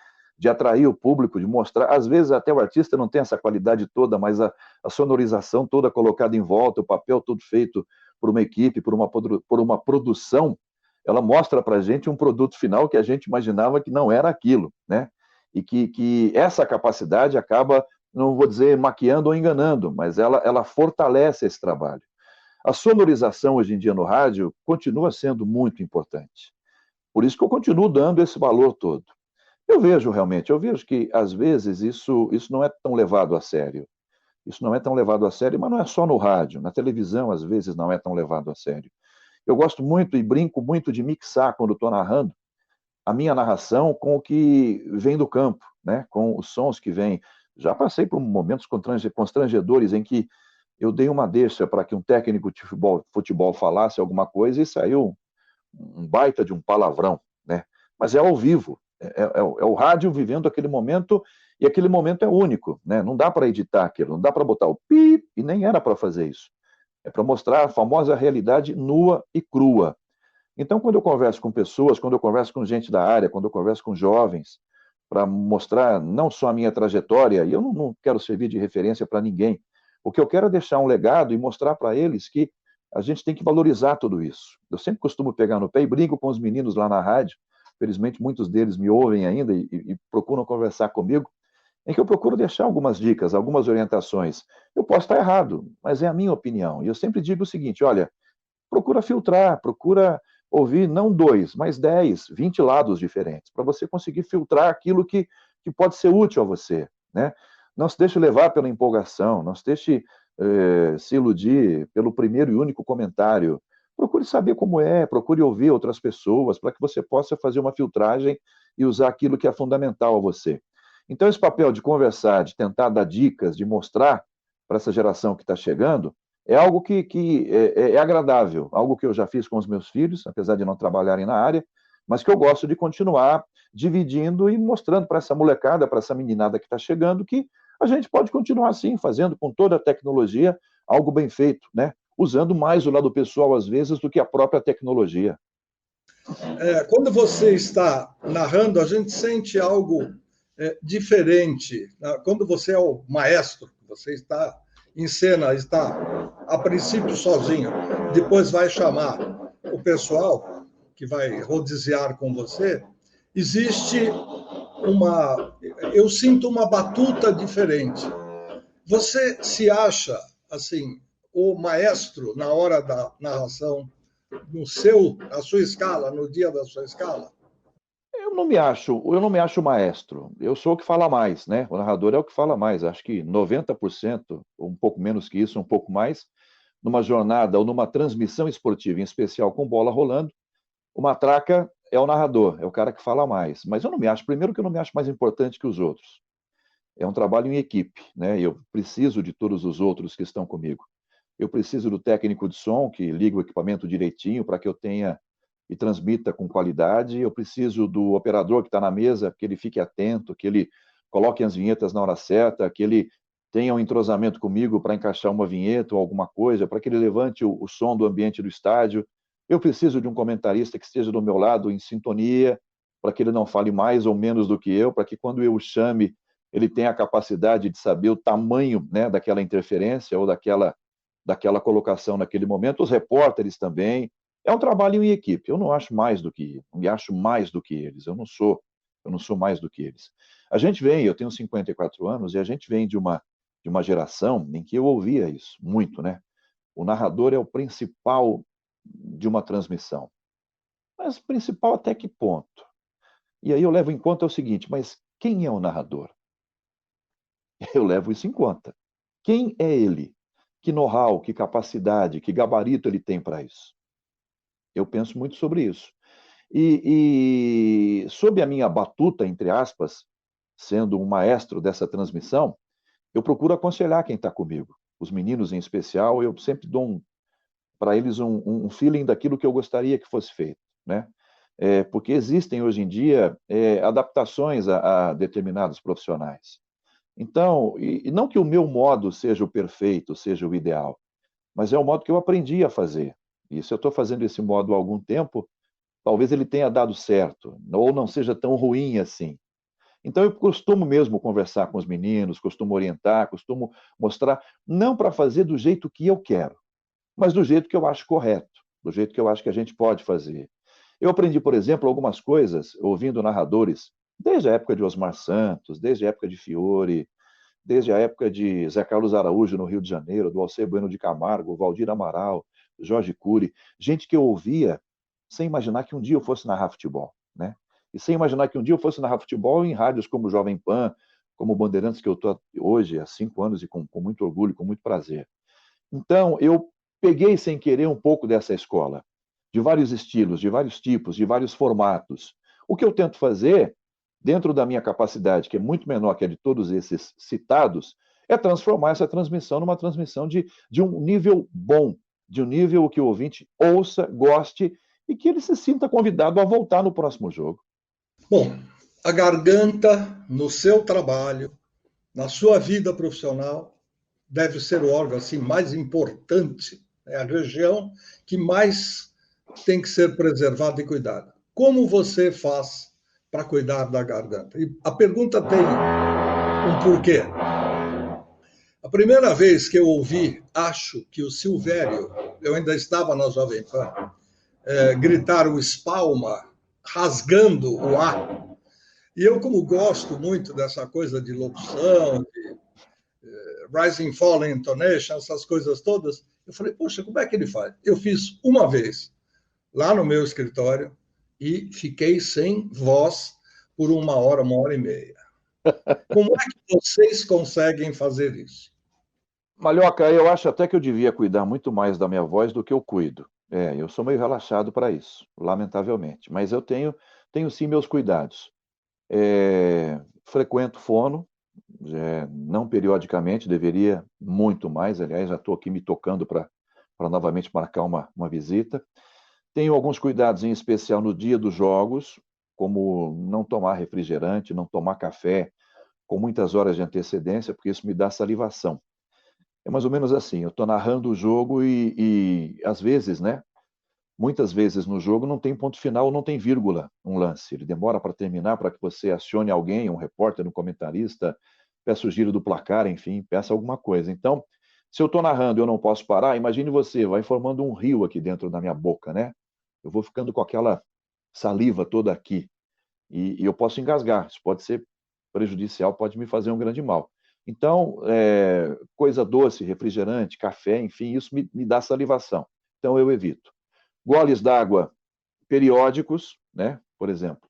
atrair o público, de mostrar. Às vezes até o artista não tem essa qualidade toda, mas a sonorização toda colocada em volta, o papel todo feito por uma equipe, por uma produção, ela mostra para a gente um produto final que a gente imaginava que não era aquilo, né? E que essa capacidade acaba, não vou dizer maquiando ou enganando, mas ela fortalece esse trabalho. A sonorização hoje em dia no rádio continua sendo muito importante. Por isso que eu continuo dando esse valor todo. Eu vejo realmente, eu vejo que às vezes isso não é tão levado a sério. Isso não é tão levado a sério, mas não é só no rádio. Na televisão, às vezes, não é tão levado a sério. Eu gosto muito e brinco muito de mixar, quando estou narrando, a minha narração com o que vem do campo, né? Com os sons que vêm. Já passei por momentos constrangedores em que eu dei uma deixa para que um técnico de futebol falasse alguma coisa e saiu um baita de um palavrão, né? Mas é ao vivo, é o rádio vivendo aquele momento, e aquele momento é único, né? Não dá para editar aquilo, não dá para botar o pi, e nem era para fazer isso. É para mostrar a famosa realidade nua e crua. Então, quando eu converso com pessoas, quando eu converso com gente da área, quando eu converso com jovens, para mostrar não só a minha trajetória, e eu não quero servir de referência para ninguém, o que eu quero é deixar um legado e mostrar para eles que a gente tem que valorizar tudo isso. Eu sempre costumo pegar no pé e brinco com os meninos lá na rádio, felizmente muitos deles me ouvem ainda e procuram conversar comigo, em que eu procuro deixar algumas dicas, algumas orientações. Eu posso estar errado, mas é a minha opinião. E eu sempre digo o seguinte, olha, procura filtrar, procura ouvir não 2, mas 10, 20 lados diferentes, para você conseguir filtrar aquilo que pode ser útil a você, né? Não se deixe levar pela empolgação, não se deixe se iludir pelo primeiro e único comentário. Procure saber como é, procure ouvir outras pessoas, para que você possa fazer uma filtragem e usar aquilo que é fundamental a você. Então, esse papel de conversar, de tentar dar dicas, de mostrar para essa geração que está chegando, é algo que é agradável, algo que eu já fiz com os meus filhos, apesar de não trabalharem na área, mas que eu gosto de continuar dividindo e mostrando para essa molecada, para essa meninada que está chegando, que a gente pode continuar assim, fazendo com toda a tecnologia algo bem feito, né? Usando mais o lado pessoal, às vezes, do que a própria tecnologia. Quando você está narrando, a gente sente algo diferente. Quando você é o maestro, você está em cena, está a princípio sozinho, depois vai chamar o pessoal que vai rodiziar com você, existe eu sinto uma batuta diferente. Você se acha assim o maestro na hora da narração, na sua escala, no dia da sua escala? Eu não me acho maestro. Eu sou o que fala mais, né? O narrador é o que fala mais. Acho que 90%, ou um pouco menos que isso, um pouco mais, numa jornada ou numa transmissão esportiva, em especial com bola rolando, o matraca é o narrador, é o cara que fala mais. Mas eu não me acho, primeiro que eu não me acho mais importante que os outros. É um trabalho em equipe, né? Eu preciso de todos os outros que estão comigo. Eu preciso do técnico de som que liga o equipamento direitinho para que eu tenha e transmita com qualidade. Eu preciso do operador que está na mesa, que ele fique atento, que ele coloque as vinhetas na hora certa, que ele tenha um entrosamento comigo para encaixar uma vinheta ou alguma coisa, para que ele levante o som do ambiente do estádio. Eu preciso de um comentarista que esteja do meu lado em sintonia, para que ele não fale mais ou menos do que eu, para que quando eu o chame, ele tenha a capacidade de saber o tamanho, né, daquela interferência ou daquela colocação naquele momento. Os repórteres também. É um trabalho em equipe. Eu não acho mais do que, não me acho mais do que eles. Eu não sou mais do que eles. A gente vem, eu tenho 54 anos, e a gente vem de uma geração em que eu ouvia isso muito, né? O narrador é o principal de uma transmissão. Mas principal até que ponto? E aí eu levo em conta o seguinte, mas quem é o narrador? Eu levo isso em conta. Quem é ele? Que know-how, que capacidade, que gabarito ele tem para isso? Eu penso muito sobre isso. E sob a minha batuta, entre aspas, sendo um maestro dessa transmissão, eu procuro aconselhar quem está comigo. Os meninos em especial, eu sempre dou para eles um feeling daquilo que eu gostaria que fosse feito, né? Porque existem hoje em dia adaptações a determinados profissionais. Então, e não que o meu modo seja o perfeito, seja o ideal, mas é o modo que eu aprendi a fazer. E se eu estou fazendo esse modo há algum tempo, talvez ele tenha dado certo, ou não seja tão ruim assim. Então, eu costumo mesmo conversar com os meninos, costumo orientar, costumo mostrar, não para fazer do jeito que eu quero, mas do jeito que eu acho correto, do jeito que eu acho que a gente pode fazer. Eu aprendi, por exemplo, algumas coisas ouvindo narradores, desde a época de Osmar Santos, desde a época de Fiore, desde a época de Zé Carlos Araújo no Rio de Janeiro, do Alceu Bueno de Camargo, Valdir Amaral, Jorge Cury, gente que eu ouvia sem imaginar que um dia eu fosse narrar futebol, né? E sem imaginar que um dia eu fosse narrar futebol em rádios como Jovem Pan, como Bandeirantes, que eu estou hoje há 5 anos e com muito orgulho, com muito prazer. Então, eu peguei sem querer um pouco dessa escola, de vários estilos, de vários tipos, de vários formatos. O que eu tento fazer, dentro da minha capacidade, que é muito menor que a de todos esses citados, é transformar essa transmissão numa transmissão de um nível bom, de um nível que o ouvinte ouça, goste e que ele se sinta convidado a voltar no próximo jogo. Bom, a garganta no seu trabalho, na sua vida profissional, deve ser o órgão assim, mais importante, é a região que mais tem que ser preservada e cuidada. Como você faz para cuidar da garganta? E a pergunta tem um porquê. A primeira vez que eu ouvi, acho que o Silvério, eu ainda estava na Jovem Pan, gritar o espalma, rasgando o ar. E eu, como gosto muito dessa coisa de locução, de rising, falling, intonation, essas coisas todas, eu falei, poxa, como é que ele faz? Eu fiz uma vez, lá no meu escritório, e fiquei sem voz por 1 hora e meia. Como é que vocês conseguem fazer isso? Malhoca, eu acho até que eu devia cuidar muito mais da minha voz do que eu cuido. Eu sou meio relaxado para isso, lamentavelmente. Mas eu tenho sim meus cuidados. Frequento fono, não periodicamente, deveria muito mais. Aliás, já estou aqui me tocando para novamente marcar uma visita. Tenho alguns cuidados em especial no dia dos jogos, como não tomar refrigerante, não tomar café com muitas horas de antecedência, porque isso me dá salivação. É mais ou menos assim, eu estou narrando o jogo e às vezes, né? Muitas vezes no jogo não tem ponto final, não tem vírgula, um lance. Ele demora para terminar, para que você acione alguém, um repórter, um comentarista, peça o giro do placar, enfim, peça alguma coisa. Então, se eu estou narrando e eu não posso parar, imagine você, vai formando um rio aqui dentro da minha boca, né? Eu vou ficando com aquela saliva toda aqui e eu posso engasgar. Isso pode ser prejudicial, pode me fazer um grande mal. Então, coisa doce, refrigerante, café, enfim, isso me dá salivação. Então, eu evito. Goles d'água periódicos, né? Por exemplo,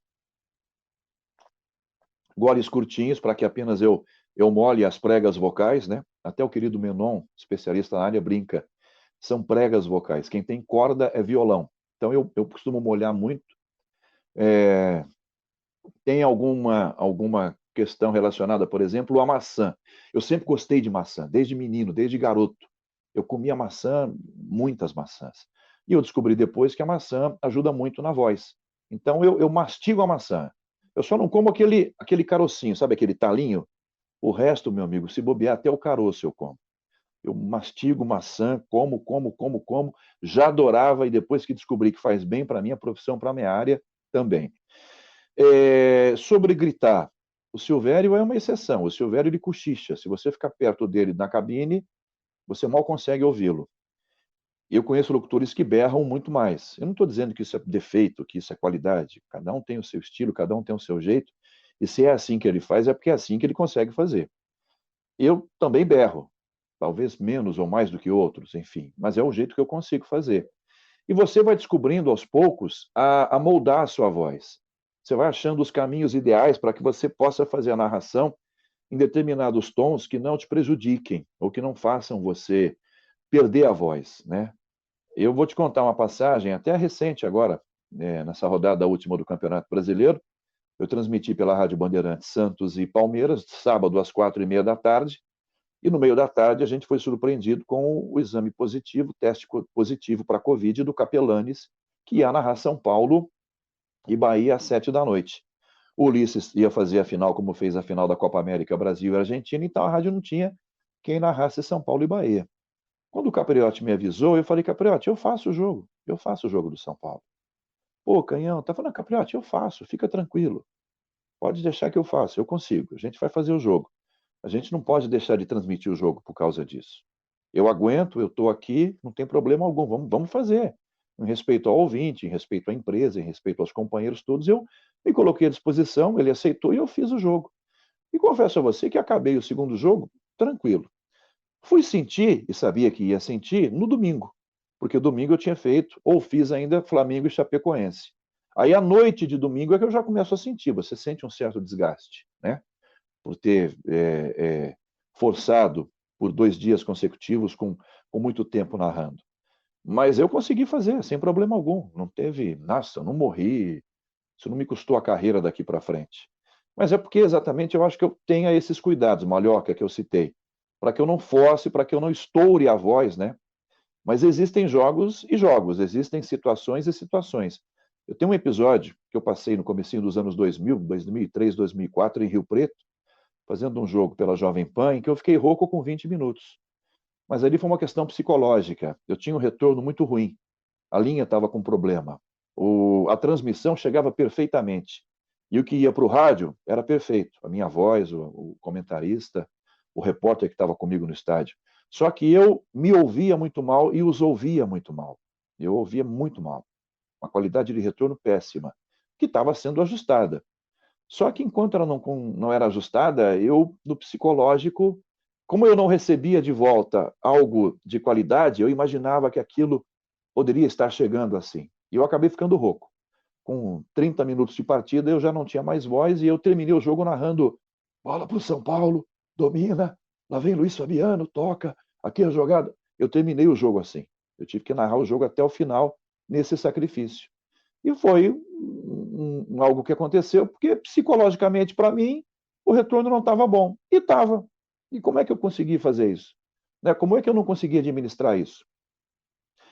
goles curtinhos para que apenas eu molhe as pregas vocais, né? Até o querido Menon, especialista na área, brinca. São pregas vocais. Quem tem corda é violão. Então eu costumo molhar muito. Tem alguma questão relacionada, por exemplo, à maçã. Eu sempre gostei de maçã, desde menino, desde garoto. Eu comia maçã, muitas maçãs. E eu descobri depois que a maçã ajuda muito na voz. Então eu mastigo a maçã. Eu só não como aquele carocinho, sabe aquele talinho? O resto, meu amigo, se bobear, até o caroço eu como. Eu mastigo maçã, como. Já adorava e depois que descobri que faz bem para a minha profissão, para a minha área, também. Sobre gritar, o Silvério é uma exceção. O Silvério, ele cochicha. Se você ficar perto dele na cabine, você mal consegue ouvi-lo. Eu conheço locutores que berram muito mais. Eu não estou dizendo que isso é defeito, que isso é qualidade. Cada um tem o seu estilo, cada um tem o seu jeito. E se é assim que ele faz, é porque é assim que ele consegue fazer. Eu também berro. Talvez menos ou mais do que outros, enfim. Mas é o jeito que eu consigo fazer. E você vai descobrindo aos poucos a moldar a sua voz. Você vai achando os caminhos ideais para que você possa fazer a narração em determinados tons que não te prejudiquem ou que não façam você perder a voz, né? Eu vou te contar uma passagem, até recente agora, nessa rodada última do Campeonato Brasileiro. Eu transmiti pela Rádio Bandeirantes Santos e Palmeiras, sábado às 4h30 da tarde. E no meio da tarde a gente foi surpreendido com o exame positivo, teste positivo para a Covid do Capelanes, que ia narrar São Paulo e Bahia às 7 da noite. O Ulisses ia fazer a final, como fez a final da Copa América, Brasil e Argentina, então a rádio não tinha quem narrasse São Paulo e Bahia. Quando o Capriotti me avisou, eu falei, Capriotti, eu faço o jogo do São Paulo. Pô, Canhão, tá falando, Capriotti, eu faço, fica tranquilo. Pode deixar que eu faço, eu consigo, a gente vai fazer o jogo. A gente não pode deixar de transmitir o jogo por causa disso. Eu aguento, eu estou aqui, não tem problema algum, vamos fazer. Em respeito ao ouvinte, em respeito à empresa, em respeito aos companheiros todos, eu me coloquei à disposição, ele aceitou e eu fiz o jogo. E confesso a você que acabei o segundo jogo tranquilo. Fui sentir, e sabia que ia sentir, no domingo, porque domingo eu tinha feito, ou fiz ainda, Flamengo e Chapecoense. Aí, à noite de domingo, é que eu já começo a sentir, você sente um certo desgaste, né? Por ter forçado por 2 dias consecutivos com muito tempo narrando. Mas eu consegui fazer, sem problema algum. Não teve, nossa, eu não morri, isso não me custou a carreira daqui para frente. Mas é porque exatamente eu acho que eu tenho esses cuidados, Malhoca, que eu citei, para que eu não force, para que eu não estoure a voz, né? Mas existem jogos e jogos, existem situações e situações. Eu tenho um episódio que eu passei no comecinho dos anos 2000, 2003, 2004, em Rio Preto, fazendo um jogo pela Jovem Pan, em que eu fiquei rouco com 20 minutos. Mas ali foi uma questão psicológica. Eu tinha um retorno muito ruim. A linha estava com problema. A transmissão chegava perfeitamente. E o que ia para o rádio era perfeito. A minha voz, o comentarista, o repórter que estava comigo no estádio. Só que eu me ouvia muito mal e os ouvia muito mal. Eu ouvia muito mal. Uma qualidade de retorno péssima, que estava sendo ajustada. Só que enquanto ela não era ajustada, eu, no psicológico, como eu não recebia de volta algo de qualidade, eu imaginava que aquilo poderia estar chegando assim. E eu acabei ficando rouco. Com 30 minutos de partida, eu já não tinha mais voz e eu terminei o jogo narrando bola para o São Paulo, domina, lá vem Luiz Fabiano, toca, aqui a jogada. Eu terminei o jogo assim. Eu tive que narrar o jogo até o final nesse sacrifício. E foi algo que aconteceu, porque psicologicamente, para mim, o retorno não estava bom. E estava. E como é que eu consegui fazer isso? Né? Como é que eu não consegui administrar isso?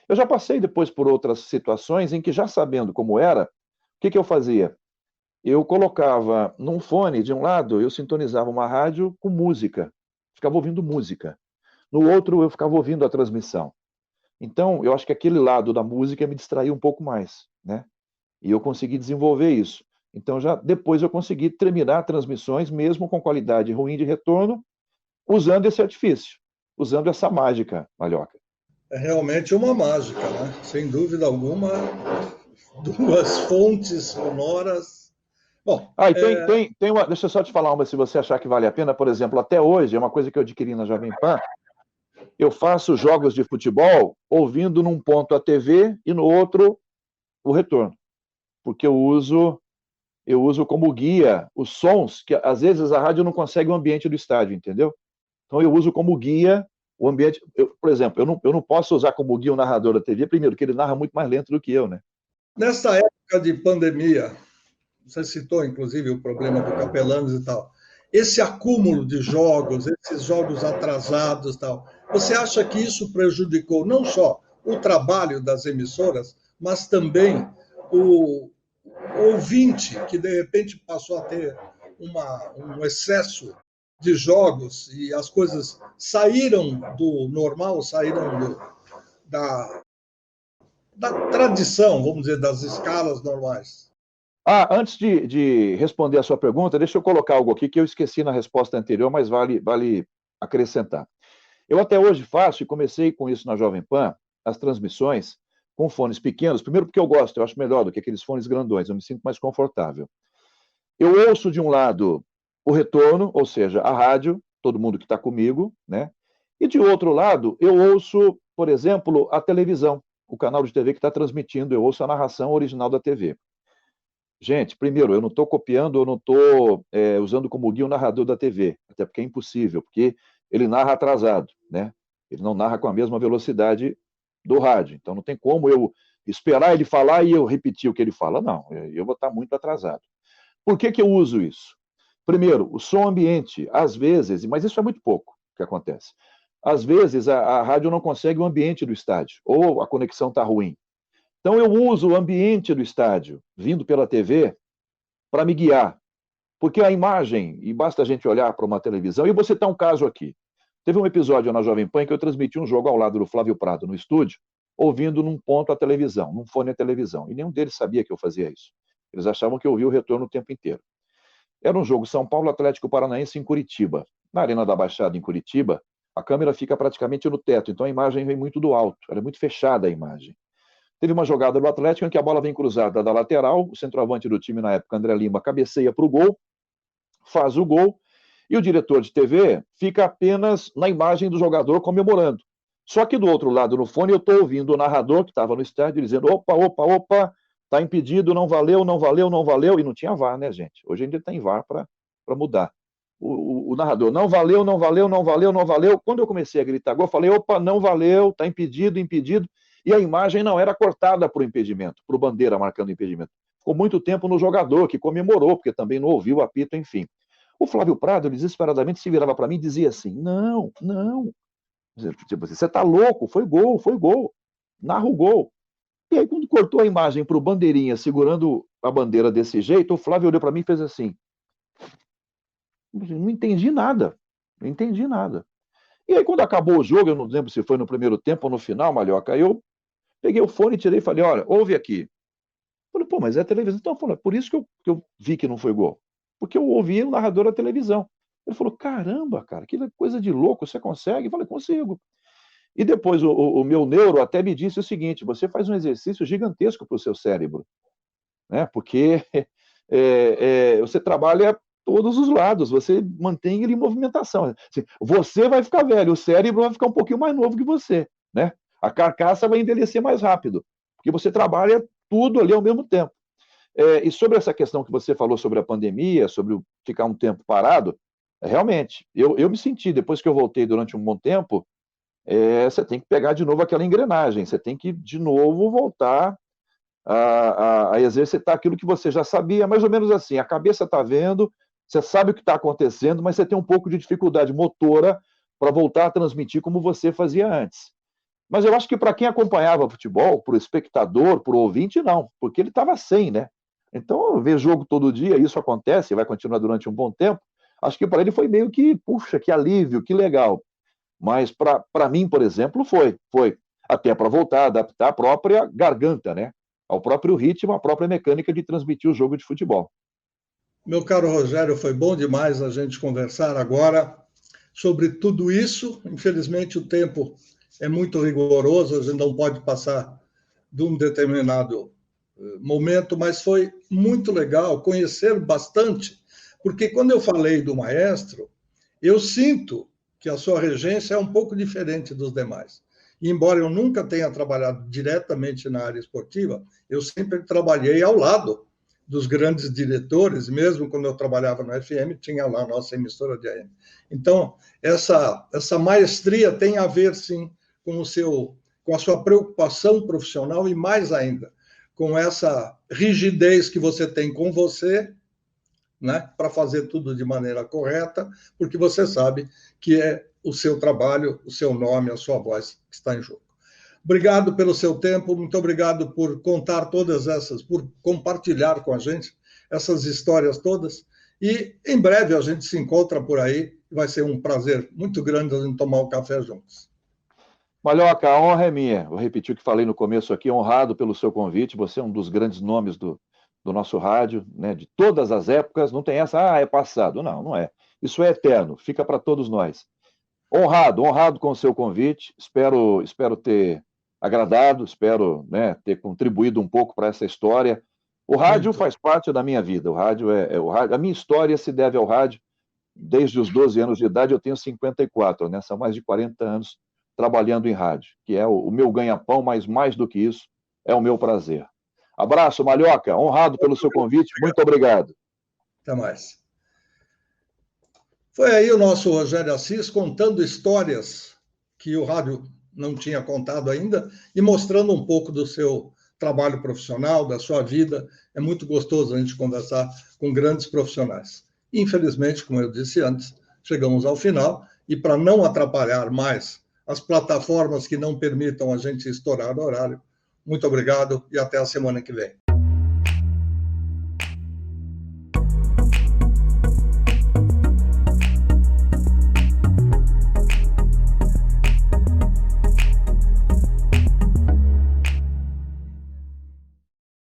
Eu já passei depois por outras situações em que, já sabendo como era, o que eu fazia? Eu colocava num fone, de um lado, eu sintonizava uma rádio com música, ficava ouvindo música. No outro, eu ficava ouvindo a transmissão. Então, eu acho que aquele lado da música me distraía um pouco mais, né? E eu consegui desenvolver isso. Então, já depois eu consegui terminar transmissões, mesmo com qualidade ruim de retorno, usando esse artifício, usando essa mágica, Malhoca. É realmente uma mágica, né? Sem dúvida alguma, 2 fontes sonoras. Bom, tem uma, deixa eu só te falar uma, se você achar que vale a pena, por exemplo, até hoje, é uma coisa que eu adquiri na Jovem Pan, eu faço jogos de futebol ouvindo num ponto a TV e no outro o retorno, porque eu uso como guia os sons, que às vezes a rádio não consegue o ambiente do estádio, entendeu? Então eu uso como guia o ambiente. Por exemplo, eu não posso usar como guia o narrador da TV, primeiro, que ele narra muito mais lento do que eu, né? Nessa época de pandemia, você citou inclusive o problema do Capelanes e tal, esse acúmulo de jogos, esses jogos atrasados e tal, você acha que isso prejudicou não só o trabalho das emissoras, mas também o ouvinte, que de repente passou a ter um excesso de jogos e as coisas saíram do normal, saíram da tradição, vamos dizer, das escalas normais? Antes de responder a sua pergunta, deixa eu colocar algo aqui que eu esqueci na resposta anterior, mas vale acrescentar. Eu até hoje faço, e comecei com isso na Jovem Pan, as transmissões com fones pequenos, primeiro porque eu gosto, eu acho melhor do que aqueles fones grandões, eu me sinto mais confortável. Eu ouço de um lado o retorno, ou seja, a rádio, todo mundo que está comigo, né? E de outro lado, eu ouço, por exemplo, a televisão, o canal de TV que está transmitindo, eu ouço a narração original da TV. Gente, primeiro, eu não estou copiando, eu não estou usando como guia o narrador da TV, até porque é impossível, porque ele narra atrasado, né? Ele não narra com a mesma velocidade do rádio, então não tem como eu esperar ele falar e eu repetir o que ele fala, não, eu vou estar muito atrasado. Por que eu uso isso? Primeiro, o som ambiente, às vezes, mas isso é muito pouco, que acontece. Às vezes, a rádio não consegue o ambiente do estádio, ou a conexão está ruim. Então, eu uso o ambiente do estádio, vindo pela TV, para me guiar. Porque a imagem, e basta a gente olhar para uma televisão, e eu vou citar um caso aqui. Teve um episódio na Jovem Pan que eu transmiti um jogo ao lado do Flávio Prado, no estúdio, ouvindo num ponto a televisão, num fone a televisão. E nenhum deles sabia que eu fazia isso. Eles achavam que eu ouvia o retorno o tempo inteiro. Era um jogo São Paulo Atlético Paranaense em Curitiba. Na Arena da Baixada, em Curitiba, a câmera fica praticamente no teto, então a imagem vem muito do alto, ela é muito fechada a imagem. Teve uma jogada do Atlético em que a bola vem cruzada da lateral, o centroavante do time na época, André Lima, cabeceia para o gol, faz o gol, e o diretor de TV fica apenas na imagem do jogador comemorando. Só que do outro lado, no fone, eu estou ouvindo o narrador que estava no estádio dizendo: opa, opa, opa, está impedido, não valeu, não valeu, não valeu. E não tinha VAR, né, gente? Hoje ainda tem VAR para mudar. O narrador: não valeu, não valeu, não valeu, não valeu. Quando eu comecei a gritar gol, eu falei: opa, não valeu, está impedido, impedido. E a imagem não era cortada para o impedimento, para o bandeira marcando o impedimento. Ficou muito tempo no jogador, que comemorou, porque também não ouviu o apito, enfim. O Flávio Prado, desesperadamente, se virava para mim e dizia assim: não, não. Tipo assim, você está louco, foi gol, narra o gol. E aí, quando cortou a imagem para o bandeirinha segurando a bandeira desse jeito, o Flávio olhou para mim e fez assim: não entendi nada, não entendi nada. E aí, quando acabou o jogo, eu não lembro se foi no primeiro tempo ou no final, Malhoca, eu peguei o fone, tirei e falei: olha, ouve aqui. Eu falei: pô, mas é a televisão. Então, falei: por isso que eu vi que não foi gol. Porque eu ouvi o narrador da televisão. Ele falou: caramba, cara, que coisa de louco, você consegue? Eu falei: consigo. E depois o meu neuro até me disse o seguinte: você faz um exercício gigantesco para o seu cérebro, né? Porque você trabalha todos os lados, você mantém ele em movimentação. Assim, você vai ficar velho, o cérebro vai ficar um pouquinho mais novo que você, né? A carcaça vai envelhecer mais rápido, porque você trabalha tudo ali ao mesmo tempo. E sobre essa questão que você falou sobre a pandemia, sobre ficar um tempo parado, realmente, eu me senti, depois que eu voltei durante um bom tempo, você tem que pegar de novo aquela engrenagem, você tem que de novo voltar a exercitar aquilo que você já sabia, mais ou menos assim, a cabeça está vendo, você sabe o que está acontecendo, mas você tem um pouco de dificuldade motora para voltar a transmitir como você fazia antes. Mas eu acho que para quem acompanhava futebol, para o espectador, para o ouvinte, não, porque ele estava sem, né? Então, ver jogo todo dia, isso acontece, vai continuar durante um bom tempo, acho que para ele foi meio que, puxa, que alívio, que legal. Mas para mim, por exemplo, foi até para voltar a adaptar a própria garganta, né? Ao próprio ritmo, à própria mecânica de transmitir o jogo de futebol. Meu caro Rogério, foi bom demais a gente conversar agora sobre tudo isso. Infelizmente, o tempo é muito rigoroso, a gente não pode passar de um determinado momento, mas foi muito legal conhecer bastante, porque quando eu falei do maestro, eu sinto que a sua regência é um pouco diferente dos demais. E, embora eu nunca tenha trabalhado diretamente na área esportiva, eu sempre trabalhei ao lado dos grandes diretores, mesmo quando eu trabalhava no FM, tinha lá a nossa emissora de AM. Então, essa maestria tem a ver, sim, com a sua preocupação profissional e, mais ainda, com essa rigidez que você tem com você, né, para fazer tudo de maneira correta, porque você sabe que é o seu trabalho, o seu nome, a sua voz que está em jogo. Obrigado pelo seu tempo, muito obrigado por contar todas essas, por compartilhar com a gente essas histórias todas. E em breve a gente se encontra por aí. Vai ser um prazer muito grande a gente tomar um café juntos. Malhoca, a honra é minha. Vou repetir o que falei no começo aqui, honrado pelo seu convite. Você é um dos grandes nomes do nosso rádio, né? De todas as épocas. Não tem essa, é passado. Não, não é. Isso é eterno, fica para todos nós. Honrado com o seu convite. Espero ter agradado, espero, né, ter contribuído um pouco para essa história. O rádio faz parte da minha vida. O rádio o rádio. A minha história se deve ao rádio. Desde os 12 anos de idade, eu tenho 54, né? São mais de 40 anos trabalhando em rádio, que é o meu ganha-pão, mas mais do que isso, é o meu prazer. Abraço, Malhoca, honrado pelo seu convite, muito obrigado. Até mais. Foi aí o nosso Rogério Assis contando histórias que o rádio não tinha contado ainda e mostrando um pouco do seu trabalho profissional, da sua vida. É muito gostoso a gente conversar com grandes profissionais. Infelizmente, como eu disse antes, chegamos ao final e para não atrapalhar mais as plataformas que não permitam a gente estourar o horário. Muito obrigado e até a semana que vem.